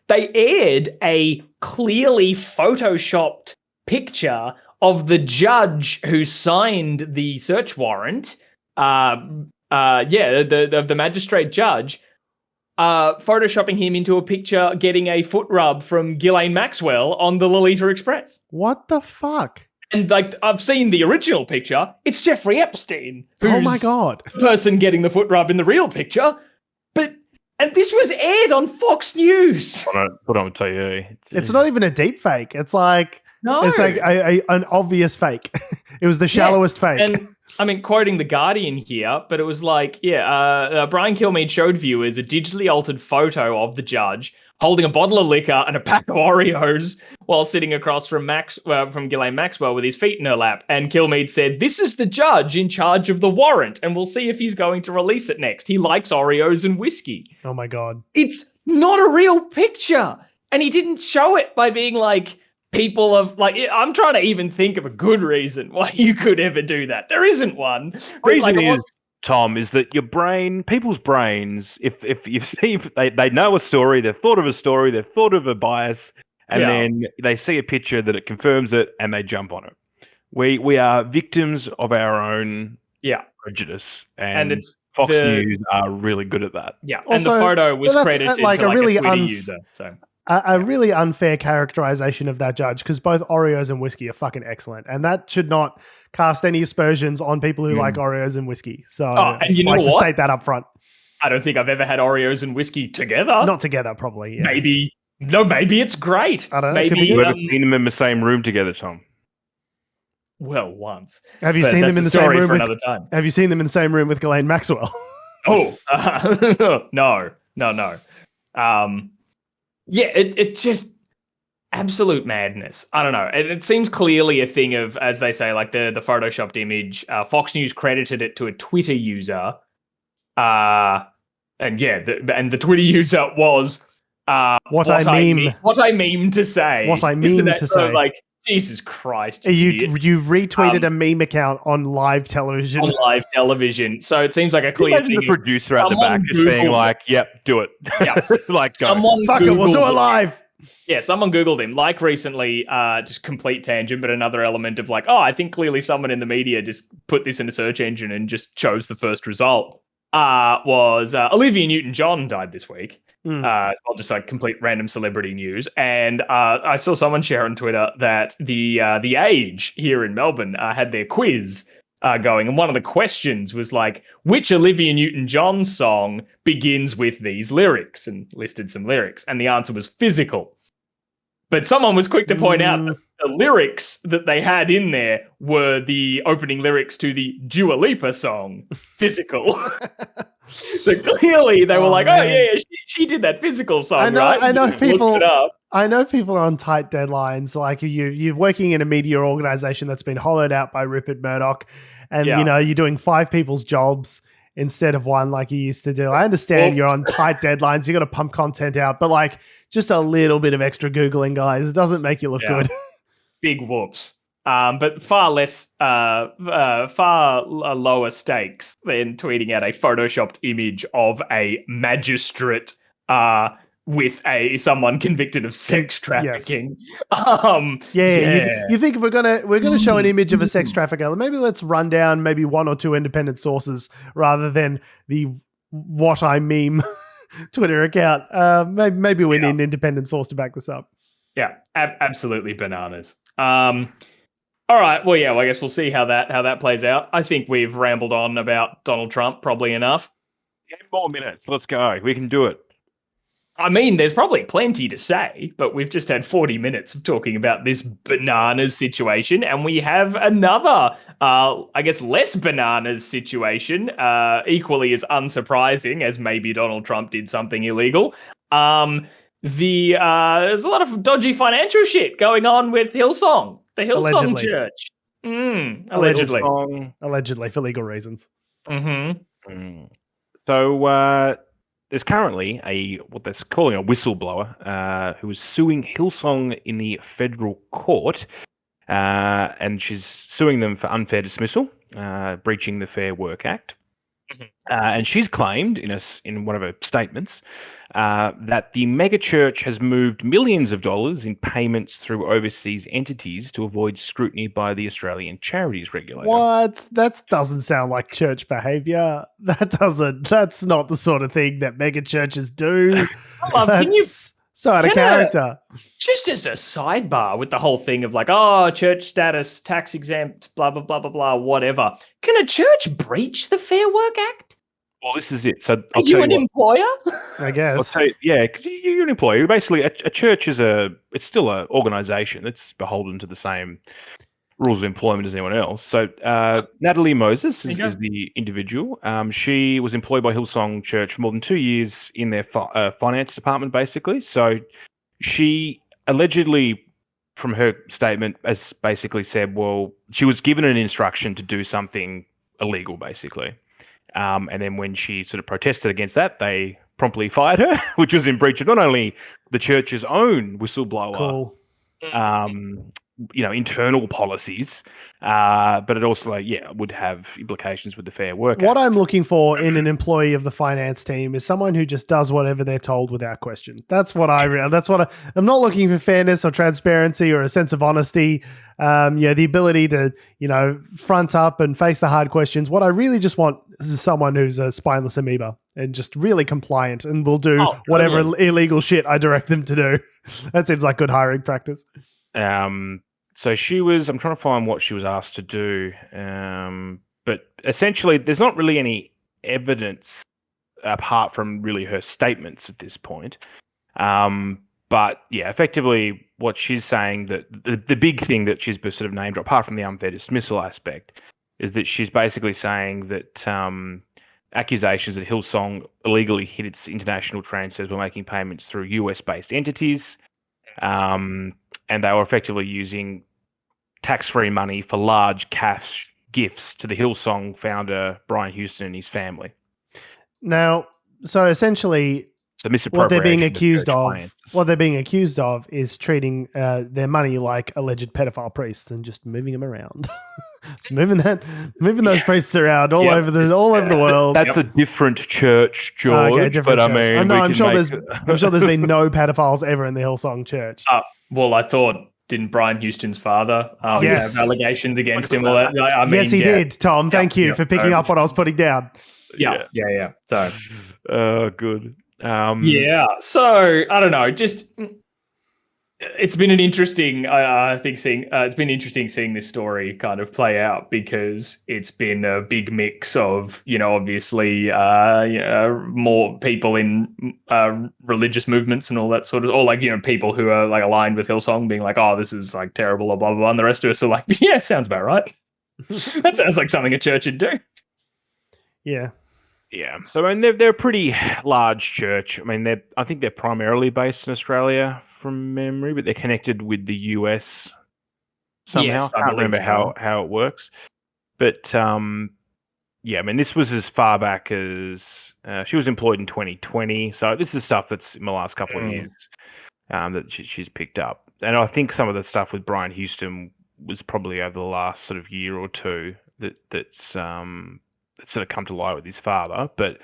they aired a clearly photoshopped picture of the judge who signed the search warrant. Of the magistrate judge, photoshopping him into a picture getting a foot rub from Ghislaine Maxwell on the Lolita Express. What the fuck? And like I've seen the original picture, it's Jeffrey Epstein. Oh my God. The person getting the foot rub in the real picture. And this was aired on Fox News. Put on TV. It's not even a deep fake. It's like it's like an obvious fake. It was the shallowest fake. And I mean, quoting The Guardian here, but it was like, Brian Kilmeade showed viewers a digitally altered photo of the judge holding a bottle of liquor and a pack of Oreos while sitting across from Ghislaine Maxwell with his feet in her lap. And Kilmeade said, this is the judge in charge of the warrant, and we'll see if he's going to release it next. He likes Oreos and whiskey. Oh my God. It's not a real picture. And he didn't show it by being like, people of like, I'm trying to even think of a good reason why you could ever do that. There isn't one. Reason is, Tom, is that people's brains, if you've seen, they know a story, they've thought of a story, they've thought of a bias, and then they see a picture that it confirms it, and they jump on it. We are victims of our own prejudice, and it's Fox News are really good at that. Yeah, also, and the photo was credited like to a really Twitter user. So. A really unfair characterization of that judge, because both Oreos and whiskey are fucking excellent, and that should not cast any aspersions on people who like Oreos and whiskey. So and you know like what? To state that up front. I don't think I've ever had Oreos and whiskey together. Not together, probably. Yeah. Maybe it's great. I don't know. Maybe you've ever seen them in the same room together, Tom? Well, once. Have you seen them in the same room with? Another time. Have you seen them in the same room with Ghislaine Maxwell? No. It just absolute madness. I don't know. It seems clearly a thing of, as they say, like the photoshopped image. Fox News credited it to a Twitter user, and the Twitter user was what I mean to say. What I mean to say. Like, Jesus Christ! You retweeted a meme account on live television. So it seems like a clear thing. The producer at the back just being like, "Yep, do it." Yeah, like, go. Fuck it, we'll do it live. Yeah, someone Googled him, like recently, just complete tangent, but another element of like, I think clearly someone in the media just put this in a search engine and just chose the first result. Was Olivia Newton-John died this week. Well, just like complete random celebrity news. And I saw someone share on Twitter that the Age here in Melbourne had their quiz going. And one of the questions was like, which Olivia Newton-John song begins with these lyrics, and listed some lyrics. And the answer was Physical. But someone was quick to point out that the lyrics that they had in there were the opening lyrics to the Dua Lipa song, Physical. So clearly they were like, she did that Physical song, right? I know people are on tight deadlines. Like you're working in a media organization that's been hollowed out by Rupert Murdoch, and you're doing 5 people's jobs instead of one like you used to do. I understand you're on tight deadlines. You got to pump content out, but like just a little bit of extra Googling, guys. It doesn't make you look good. Big whoops. But far less, far lower stakes than tweeting out a photoshopped image of a magistrate with someone convicted of sex trafficking. Yes. You think if we're gonna show an image of a sex trafficker, maybe let's run down maybe 1 or 2 independent sources rather than the what I meme Twitter account. Maybe we need an independent source to back this up. Yeah, absolutely bananas. All right. Well, yeah. Well, I guess we'll see how that plays out. I think we've rambled on about Donald Trump probably enough. 10 more minutes. Let's go. We can do it. I mean, there's probably plenty to say, but we've just had 40 minutes of talking about this bananas situation, and we have another, I guess, less bananas situation, equally as unsurprising as maybe Donald Trump did something illegal. There's a lot of dodgy financial shit going on with Hillsong, the Hillsong Church. Allegedly, for legal reasons. Mm-hmm. So there's currently what they're calling a whistleblower who is suing Hillsong in the federal court, and she's suing them for unfair dismissal, breaching the Fair Work Act. Mm-hmm. And she's claimed in one of her statements that the megachurch has moved millions of dollars in payments through overseas entities to avoid scrutiny by the Australian charities regulator. What? That doesn't sound like church behavior. That's not the sort of thing that megachurches do. So out of character. Just as a sidebar with the whole thing of like, church status, tax exempt, blah, blah, blah, blah, blah, whatever. Can a church breach the Fair Work Act? Well, this is it. So Are you an employer? I guess. Yeah, because you're an employer. Basically, a church it's still an organisation. It's beholden to the same rules of employment as anyone else. So Natalie Moses is the individual. She was employed by Hillsong Church for more than 2 years in their finance department, basically. So she allegedly, from her statement, has basically said, well, she was given an instruction to do something illegal, basically. And then when she sort of protested against that, they promptly fired her, which was in breach of not only the church's own whistleblower, internal policies, but it also, would have implications with the Fair Work Act. What I'm looking for in an employee of the finance team is someone who just does whatever they're told without question. I'm not looking for fairness or transparency or a sense of honesty. The ability to, front up and face the hard questions. What I really just want is someone who's a spineless amoeba and just really compliant and will do whatever illegal shit I direct them to do. That seems like good hiring practice. So I'm trying to find what she was asked to do. But essentially there's not really any evidence apart from really her statements at this point. But yeah, effectively what she's saying, that the big thing that she's sort of named, apart from the unfair dismissal aspect, is that she's basically saying that accusations that Hillsong illegally hid its international transfers by making payments through US-based entities, and they were effectively using tax-free money for large cash gifts to the Hillsong founder, Brian Houston, and his family. Now, so essentially, what they're being accused of is treating their money like alleged pedophile priests and just moving them around. It's moving those priests around all over the world. That's a different church, George. Okay, different church. I mean, I'm sure there's been no pedophiles ever in the Hillsong Church. Well, I thought, didn't Brian Houston's father have allegations against him? Yes, he did, Tom. Thank you for picking up what I was putting down. Yeah. So, good. So I don't know. Just it's been an interesting. It's been interesting seeing this story kind of play out, because it's been a big mix of, obviously, more people in religious movements and all that sort of, or like, people who are like aligned with Hillsong being like, oh, this is like terrible, or blah blah blah, and the rest of us are like, yeah, sounds about right. That sounds like something a church would do. Yeah. Yeah, so I mean they're a pretty large church. I mean I think they're primarily based in Australia from memory, but they're connected with the US somehow. Yes, I can't remember how it works. But I mean this was as far back as she was employed in 2020. So this is stuff that's in the last couple of years that she's picked up. And I think some of the stuff with Brian Houston was probably over the last sort of year or two that's sort of come to light with his father, but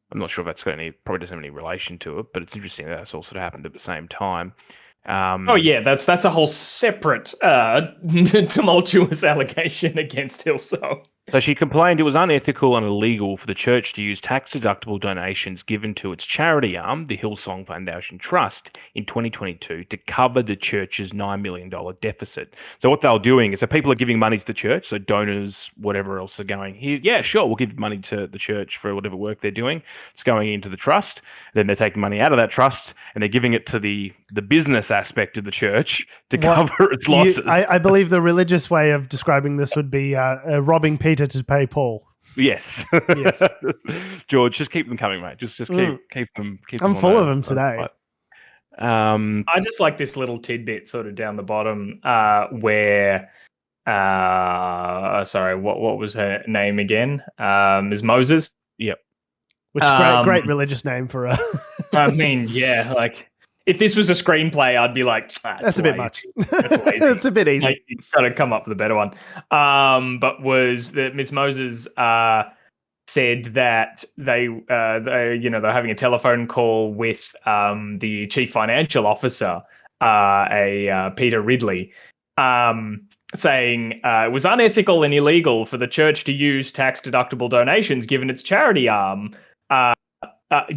I'm not sure if that's probably doesn't have any relation to it, but it's interesting that that's all sort of happened at the same time. That's a whole separate tumultuous allegation against Hillsong. So she complained it was unethical and illegal for the church to use tax-deductible donations given to its charity arm, the Hillsong Foundation Trust, in 2022 to cover the church's $9 million deficit. So what they were doing is, so people are giving money to the church, so donors, whatever else are going, here, yeah, sure, we'll give money to the church for whatever work they're doing. It's going into the trust. Then they're taking money out of that trust and they're giving it to the business aspect of the church to cover its losses. I believe the religious way of describing this would be robbing Peter to pay Paul. Yes. Yes. George, just keep them coming, mate. Just keep them. I'm full of them today. I just like this little tidbit sort of down the bottom where sorry, what was her name again? Ms. Moses. Yep. Which great religious name for a I mean, yeah, like if this was a screenplay, I'd be like, that's a bit much. That's lazy. It's a bit easy. Like, you've got to come up with a better one. But was that Miss Moses said that they're having a telephone call with the chief financial officer, Peter Ridley, saying it was unethical and illegal for the church to use tax-deductible donations given its charity arm.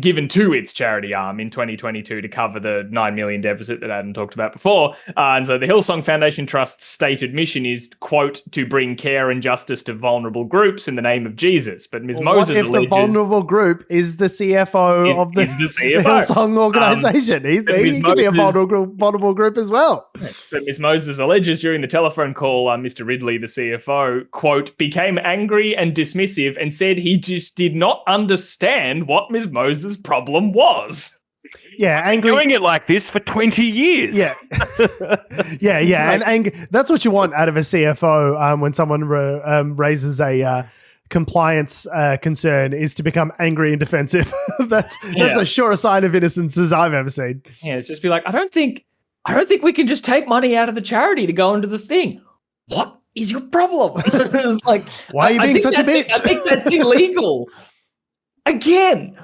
Given to its charity arm in 2022 to cover the $9 million deficit that Adam talked about before. And so the Hillsong Foundation Trust's stated mission is, quote, to bring care and justice to vulnerable groups in the name of Jesus. But Ms. Moses alleges... What if the vulnerable group is the CFO of the Hillsong organization? He could be a vulnerable group as well. But Ms. Moses alleges during the telephone call, Mr. Ridley, the CFO, quote, became angry and dismissive and said he just did not understand what Ms. Moses' problem was. Yeah, angry. Doing it like this for 20 years. Yeah. yeah. And that's what you want out of a CFO when someone raises a compliance concern, is to become angry and defensive. That's a sure sign of innocence as I've ever seen. Yeah, it's just be like, I don't think we can just take money out of the charity to go into the thing. What is your problem? It's like, why are you being such a bitch? I think that's illegal. Again,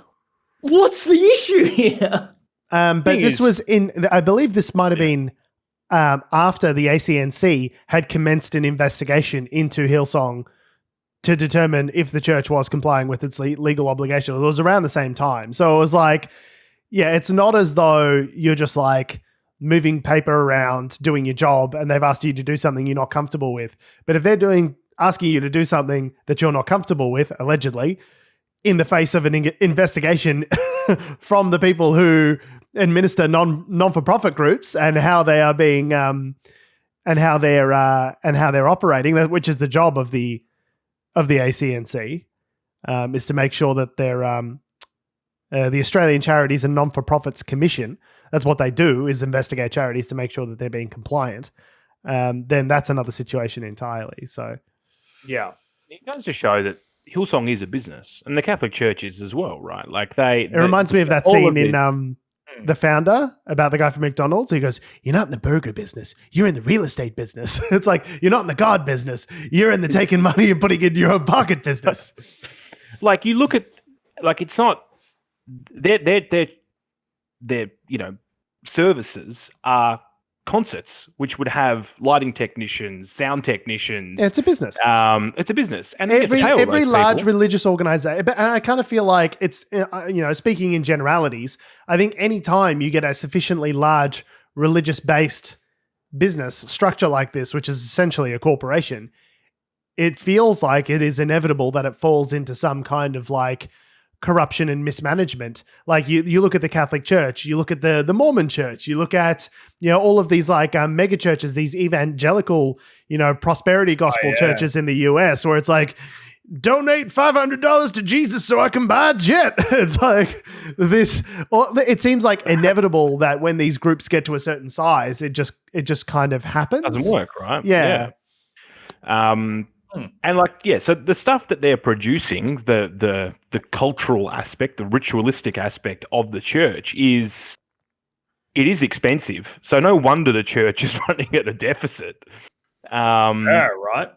what's the issue here? But this was I believe this might have been after the ACNC had commenced an investigation into Hillsong to determine if the church was complying with its legal obligation. It was around the same time. So it was like, yeah, it's not as though you're just like moving paper around, doing your job, and they've asked you to do something you're not comfortable with. But if they're asking you to do something that you're not comfortable with, allegedly, in the face of an investigation from the people who administer non-for-profit groups and how they are being and how they're operating, which is the job of the ACNC, is to make sure that they're the Australian Charities and Non-for-Profits Commission. That's what they do, is investigate charities to make sure that they're being compliant. Then that's another situation entirely. So, yeah, it goes to show that Hillsong is a business, and the Catholic Church is as well, right? Like it reminds me of that scene in The Founder about the guy from McDonald's. He goes, "You're not in the burger business. You're in the real estate business." It's like, you're not in the God business. You're in the taking money and putting it in your own pocket business. Like, you look at, like, it's not their services are concerts, which would have lighting technicians, sound technicians. Yeah, it's a business. It's a business, and every large religious organization. And I kind of feel like it's, speaking in generalities, I think any time you get a sufficiently large religious-based business structure like this, which is essentially a corporation, it feels like it is inevitable that it falls into some kind of like corruption and mismanagement. Like you look at the Catholic Church, you look at the Mormon Church, you look at all of these like mega churches, these evangelical prosperity gospel churches in the US, where it's like, donate $500 to Jesus so I can buy a jet. It's like this. It seems like inevitable that when these groups get to a certain size, it just kind of happens. Doesn't work, right? Yeah. And so the stuff that they're producing, the cultural aspect, the ritualistic aspect of the church is expensive. So no wonder the church is running at a deficit. Right.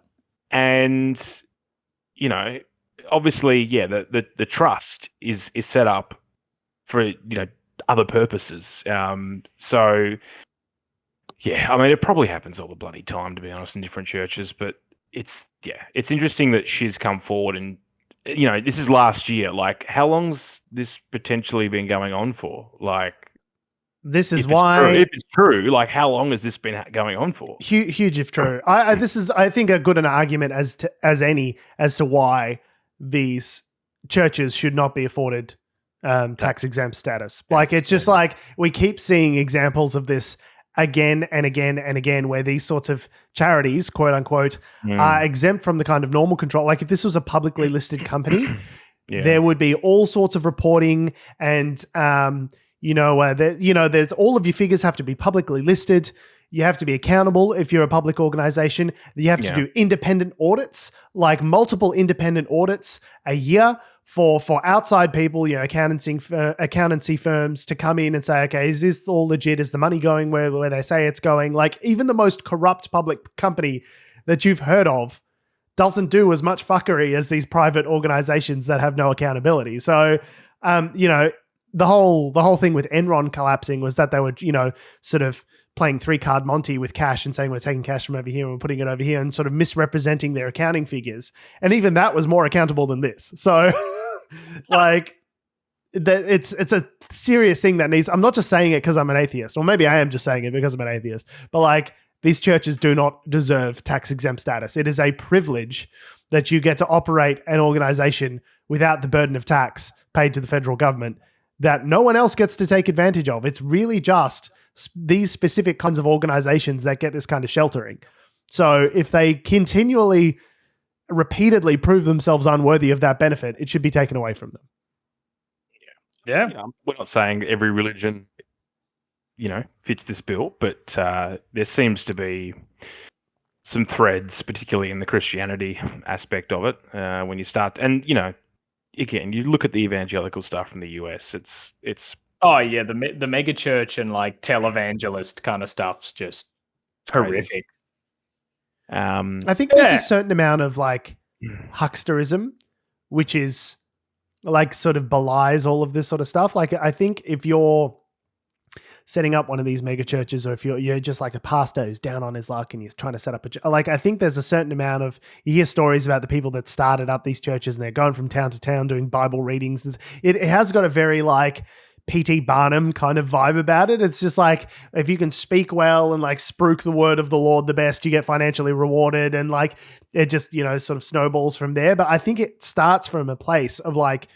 And obviously, the trust is set up for other purposes. So yeah, I mean, it probably happens all the bloody time, to be honest, in different churches, but it's interesting that she's come forward and, this is last year. Like, how long's this potentially been going on for? Like, this is why, if it's true, like, how long has this been going on for? Huge if true. This is, I think, a good an argument as any as to why these churches should not be afforded tax exempt status. Like, it's just like we keep seeing examples of this again and again and again, where these sorts of charities, quote unquote, are exempt from the kind of normal control. Like, if this was a publicly listed company, there would be all sorts of reporting and, there's all of your figures have to be publicly listed. You have to be accountable if you're a public organization. You have to do independent audits, like multiple independent audits a year for outside people, accountancy firms to come in and say, okay, is this all legit? Is the money going where they say it's going? Like, even the most corrupt public company that you've heard of doesn't do as much fuckery as these private organizations that have no accountability. So, the whole thing with Enron collapsing was that they were, sort of playing 3-card Monty with cash and saying we're taking cash from over here and we're putting it over here and sort of misrepresenting their accounting figures. And even that was more accountable than this. So it's a serious thing that needs, I'm not just saying it because I'm an atheist, or maybe I am just saying it because I'm an atheist, but like, these churches do not deserve tax exempt status. It is a privilege that you get to operate an organization without the burden of tax paid to the federal government that no one else gets to take advantage of. It's really just these specific kinds of organizations that get this kind of sheltering. So if they continually, repeatedly prove themselves unworthy of that benefit, it should be taken away from them. Yeah. We're not saying every religion, fits this bill, but there seems to be some threads, particularly in the Christianity aspect of it, when you start, and, again, you look at the evangelical stuff from the US, it's oh yeah, the mega church and like televangelist kind of stuff's just horrific. I think there's a certain amount of like hucksterism, which is like sort of belies all of this sort of stuff. Like, I think if you're setting up one of these mega churches, or if you're just like a pastor who's down on his luck and he's trying to set up I think there's a certain amount of, you hear stories about the people that started up these churches and they're going from town to town doing Bible readings. It has got a very like P.T. Barnum kind of vibe about it. It's just like, if you can speak well and like spruik the word of the Lord the best, you get financially rewarded, and like it just, sort of snowballs from there. But I think it starts from a place of like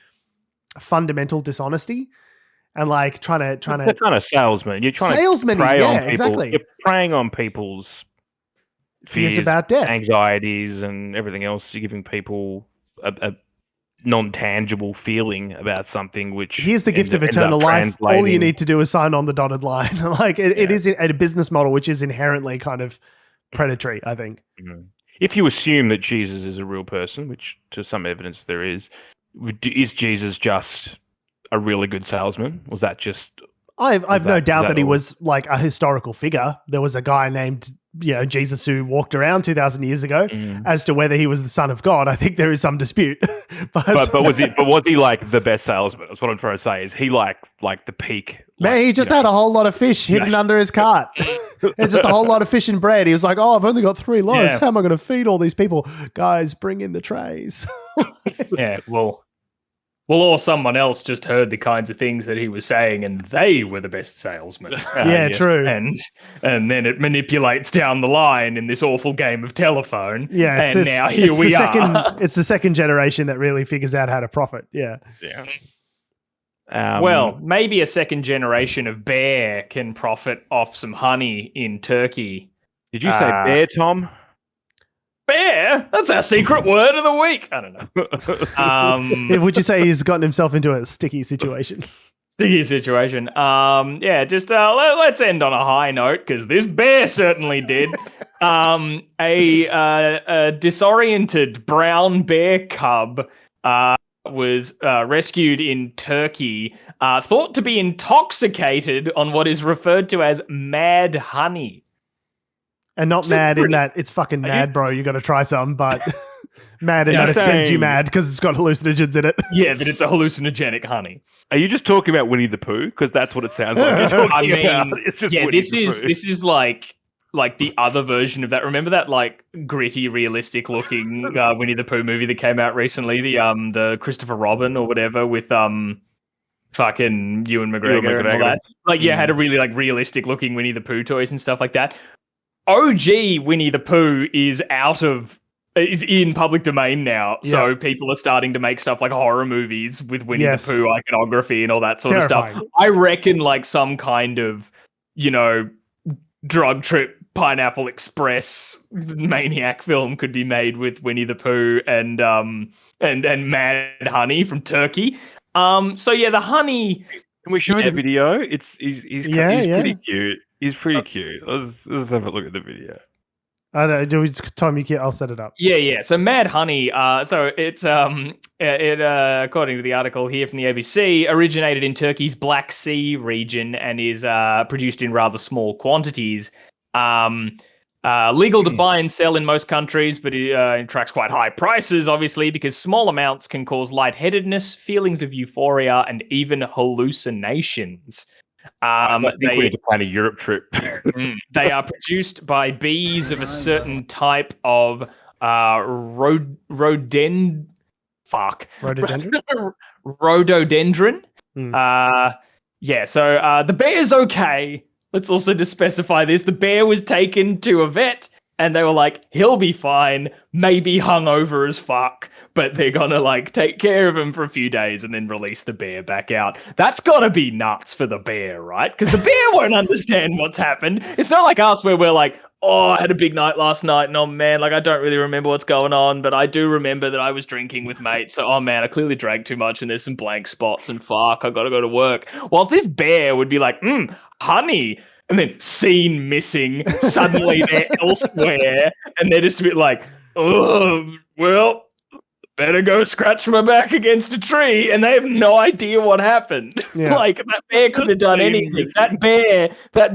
fundamental dishonesty and like trying to kind of salesman. You're trying salesman, to prey on people. Exactly. You're preying on people's fears about death, anxieties, and everything else. You're giving people a non-tangible feeling about something, which here's the gift of eternal life. All you need to do is sign on the dotted line. Like it is a business model which is inherently kind of predatory, I think. Mm-hmm. If you assume that Jesus is a real person, which to some evidence there is Jesus just a really good salesman? Was that just? I've no doubt that he was like a historical figure. There was a guy named Jesus who walked around 2,000 years ago. As to whether he was the son of God, I think there is some dispute. but was he like the best salesman? That's what I'm trying to say. Is he like the peak? Man, he just had a whole lot of fish hidden under his cart. And just a whole lot of fish and bread. He was like, "Oh, I've only got 3 loaves. How am I going to feed all these people? Guys, bring in the trays." Well, or someone else just heard the kinds of things that he was saying, and they were the best salesman. Yes. True. And then it manipulates down the line in this awful game of telephone. Yeah, and now here we are. It's the second generation that really figures out how to profit. Yeah. Well, maybe a second generation of bear can profit off some honey in Turkey. Did you say bear, Tom? Bear? That's our secret word of the week. I don't know. Would you say he's gotten himself into a sticky situation? Sticky situation. Let's end on a high note, because this bear certainly did. A disoriented brown bear cub was rescued in Turkey, thought to be intoxicated on what is referred to as mad honey. And not mad in that it's fucking mad, bro. You got to try some, but mad in that it sends you mad because it's got hallucinogens in it. Yeah, that it's a hallucinogenic honey. Are you just talking about Winnie the Pooh? Because that's what it sounds like. You're talking about. It's just Winnie the Pooh. This is like like the other version of that. Remember that like gritty, realistic looking Winnie the Pooh movie that came out recently, the Christopher Robin or whatever with fucking Ewan McGregor and all that. Like, yeah, had a really like realistic looking Winnie the Pooh toys and stuff like that. OG Winnie the Pooh is in public domain now, so people are starting to make stuff like horror movies with Winnie the Pooh iconography and all that sort of stuff. I reckon like some kind of, drug trip Pineapple Express maniac film could be made with Winnie the Pooh and Mad Honey from Turkey. The honey. Can we show the video? He's pretty cute. He's pretty cute. Let's have a look at the video. I don't know. Tom, I'll set it up. Yeah. So Mad Honey, so it's according to the article here from the ABC, originated in Turkey's Black Sea region and is produced in rather small quantities. Legal to buy and sell in most countries, but it attracts quite high prices, obviously, because small amounts can cause lightheadedness, feelings of euphoria, and even hallucinations. I think we need to plan a Europe trip. They are produced by bees of a certain type of rhododendron. Rhododendron. So the bear's okay. Let's also just specify this. The bear was taken to a vet and they were like, he'll be fine, maybe hungover as fuck, but they're gonna like take care of him for a few days and then release the bear back out. That's gotta be nuts for the bear, right? Because the bear won't understand what's happened. It's not like us where we're like, oh, I had a big night last night and oh man, like I don't really remember what's going on, but I do remember that I was drinking with mates. So, oh man, I clearly drank too much and there's some blank spots and fuck, I gotta go to work. Whilst this bear would be like, honey, and then scene missing, suddenly they're elsewhere, and they're just a bit like, oh, well, better go scratch my back against a tree, and they have no idea what happened. Yeah. Like, that bear could have done anything. That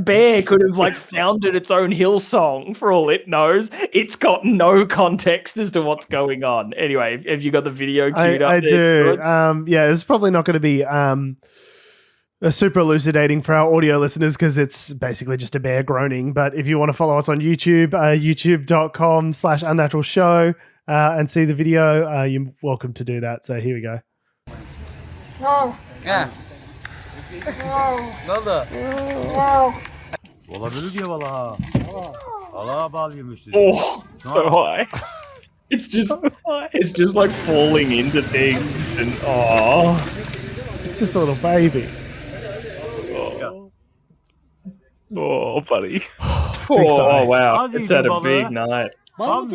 bear could have, like, founded its own Hillsong, for all it knows. It's got no context as to what's going on. Anyway, have you got the video queued up? I do. It's probably not going to be super elucidating for our audio listeners because it's basically just a bear groaning. But if you want to follow us on YouTube, youtube.com/unnatural show and see the video, you're welcome to do that. So here we go. Oh. Yeah. So high. It's just like falling into things and it's just a little baby. Oh, buddy. Oh, wow. It's had a big night. Oh,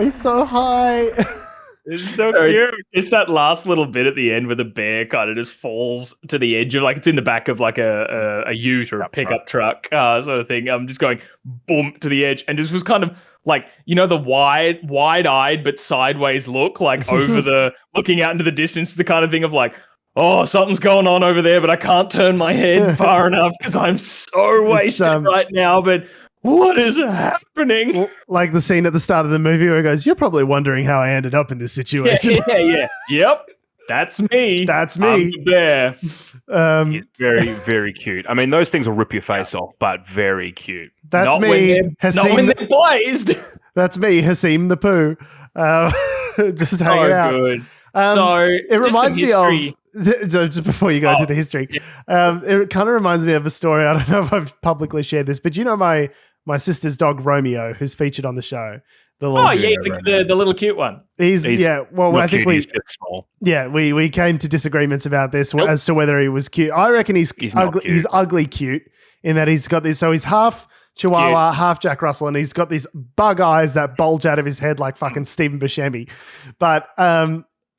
he's so high. It's so cute. It's that last little bit at the end where the bear kind of just falls to the edge of, like, it's in the back of like a ute or a pickup truck sort of thing. I'm just going boom to the edge, and just was kind of like, the wide-eyed but sideways look, like over the looking out into the distance, the kind of thing of like, oh, something's going on over there, but I can't turn my head far enough because I'm so wasted right now. But what is happening? Like the scene at the start of the movie where he goes, you're probably wondering how I ended up in this situation. Yeah. Yep. That's me. I'm the bear. He's very, very cute. I mean, those things will rip your face off, but very cute. That's not me. Not when they're blazed. That's me, Hasim the Pooh. Just hanging out. Good. So it reminds me of, just before you go into the history, it kind of reminds me of a story. I don't know if I've publicly shared this, but my sister's dog Romeo, who's featured on the show. The little cute one. He's I think he's just small. Yeah, we came to disagreements about this as to whether he was cute. I reckon he's ugly. He's ugly cute in that he's got this. So he's half Chihuahua, half Jack Russell, and he's got these bug eyes that bulge out of his head like fucking Stephen Buscemi. But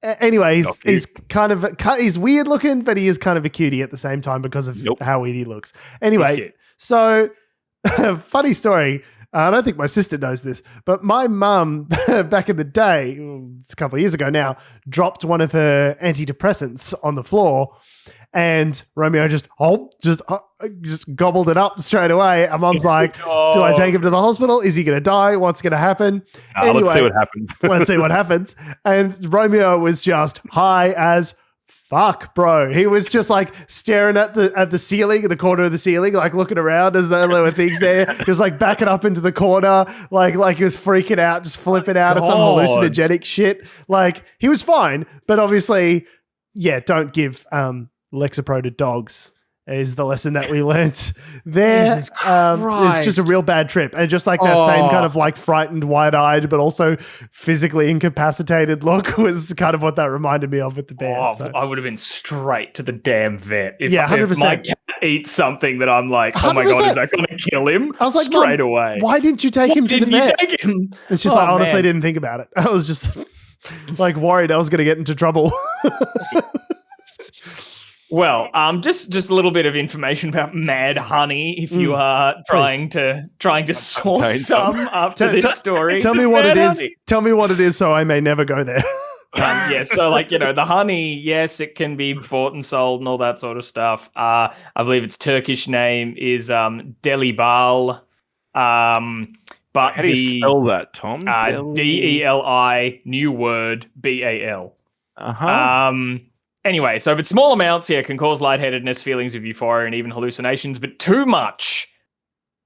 anyway, he's kind of he's weird looking, but he is kind of a cutie at the same time because of how weird he looks. Anyway, so funny story. I don't think my sister knows this, but my mum back in the day, it's a couple of years ago now, dropped one of her antidepressants on the floor And Romeo just gobbled it up straight away. And Mom's like, do I take him to the hospital? Is he going to die? What's going to happen? Anyway, let's see what happens. Let's see what happens. And Romeo was just high as fuck, bro. He was just like staring at the ceiling, the corner of the ceiling, like looking around as though there were things there. He was like backing up into the corner, like he was freaking out, just flipping out at some hallucinogenic shit. Like he was fine, but obviously, yeah, don't give Lexapro to dogs is the lesson that we learnt there. It's just a real bad trip. And just like that same kind of like frightened, wide-eyed, but also physically incapacitated look was kind of what that reminded me of with the bear. So. I would have been straight to the damn vet. If 100%. my cat eats something that I'm like, oh my 100%. God, is that going to kill him? I was like, straight away. Why didn't you take him to the vet? It's just I honestly man. didn't think about it. I was just like worried I was going to get into trouble. Well, just a little bit of information about Mad Honey, if you are trying to source some after this story. Tell me what it is. Honey. Tell me what it is, so I may never go there. So like the honey, yes, it can be bought and sold and all that sort of stuff. I believe its Turkish name is Delibal. But how do you spell that, Tom? Deli, new word, Bal. Anyway, so if it's small amounts, it can cause lightheadedness, feelings of euphoria, and even hallucinations, but too much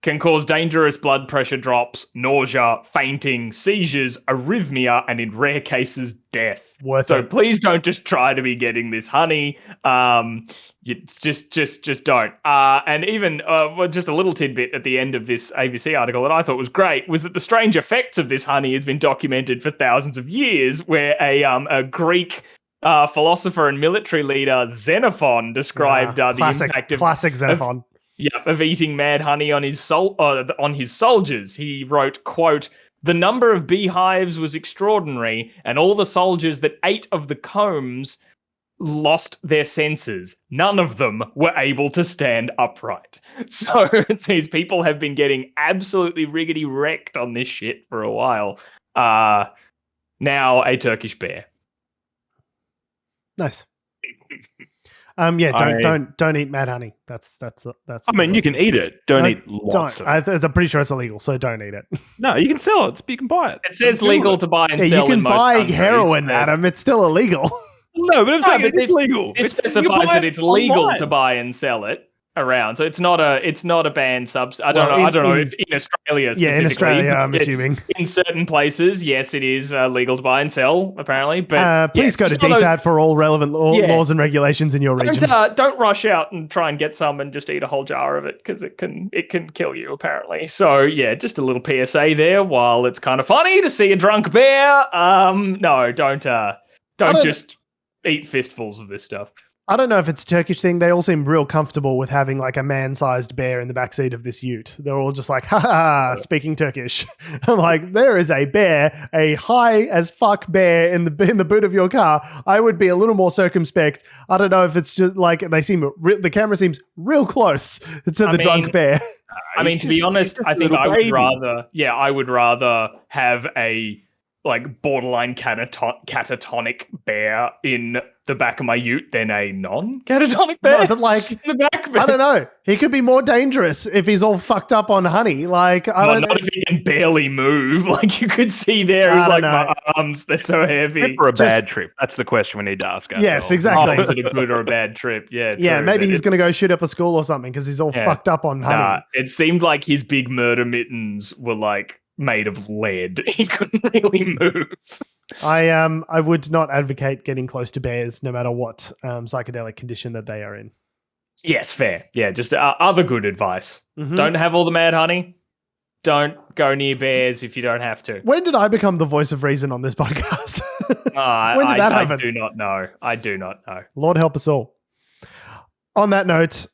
can cause dangerous blood pressure drops, nausea, fainting, seizures, arrhythmia, and in rare cases, death. So please don't just try to be getting this honey. You just don't. And even just a little tidbit at the end of this ABC article that I thought was great was that the strange effects of this honey has been documented for thousands of years, where a Greek philosopher and military leader Xenophon described the impact of classic Xenophon. Of eating mad honey on his soldiers. He wrote, quote, "The number of beehives was extraordinary, and all the soldiers that ate of the combs lost their senses. None of them were able to stand upright." So these people have been getting absolutely riggedy wrecked on this shit for a while. Now a Turkish bear. Nice. Don't eat mad honey. That's. I mean, you can eat it. Don't eat lots of it. I'm pretty sure it's illegal, so don't eat it. No, you can sell it. You can buy it. It says legal to buy and sell. You can in most buy countries, heroin, Adam. It's still illegal. No, but it's legal. This specifies that it's legal to buy and sell it around, so it's not a banned substance. I don't know if in Australia specifically. Yeah, in Australia, I'm assuming. In certain places, yes, it is legal to buy and sell, apparently. But please go to DFAT for all relevant laws and regulations in your region. Don't rush out and try and get some and just eat a whole jar of it, because it can kill you, apparently. So yeah, just a little PSA there. While it's kind of funny to see a drunk bear, no, don't just eat fistfuls of this stuff. I don't know if it's a Turkish thing. They all seem real comfortable with having like a man-sized bear in the backseat of this ute. They're all just like, ha, speaking Turkish. I'm like, there is a bear, a high as fuck bear in the boot of your car. I would be a little more circumspect. I don't know if it's just like the camera seems real close to the drunk bear. I mean, to be honest, I think I would rather have a like borderline catatonic bear in the back of my ute than a non-catatonic bear. No, but like, in the back I don't know. He could be more dangerous if he's all fucked up on honey. Like, I don't know. Not if he can barely move. Like, you could see there, he's like, my arms, they're so heavy. For a bad trip. That's the question we need to ask ourselves. Yes, exactly. Is it a good or a bad trip? Yeah. Yeah, true, maybe he's going to go shoot up a school or something because he's all fucked up on honey. It seemed like his big murder mittens were like made of lead. He couldn't really move. I would not advocate getting close to bears, no matter what psychedelic condition that they are in. Yes, fair. Yeah, just other good advice. Mm-hmm. Don't have all the mad honey. Don't go near bears if you don't have to. When did I become the voice of reason on this podcast? When did that happen? I do not know. Lord help us all. On that note,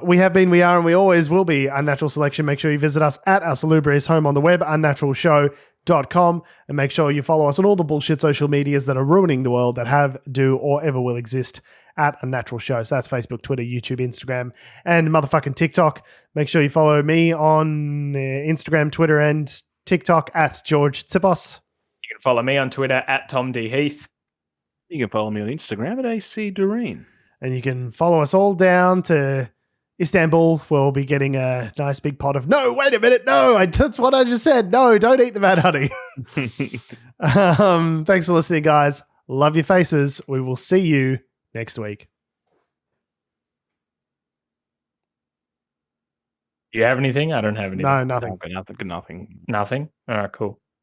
we have been, we are, and we always will be Unnatural Selection. Make sure you visit us at our salubrious home on the web, unnaturalshow.com, and make sure you follow us on all the bullshit social medias that are ruining the world, that have, do, or ever will exist at Unnatural Show. So that's Facebook, Twitter, YouTube, Instagram, and motherfucking TikTok. Make sure you follow me on Instagram, Twitter, and TikTok at George Tsipos. You can follow me on Twitter at Tom D. Heath. You can follow me on Instagram at AC Doreen. And you can follow us all down to Istanbul. We'll be getting a nice big pot of, no, wait a minute. No, that's what I just said. No, don't eat the mad honey. Thanks for listening, guys. Love your faces. We will see you next week. Do you have anything? I don't have anything. No, nothing. Nothing. Nothing? All right, cool.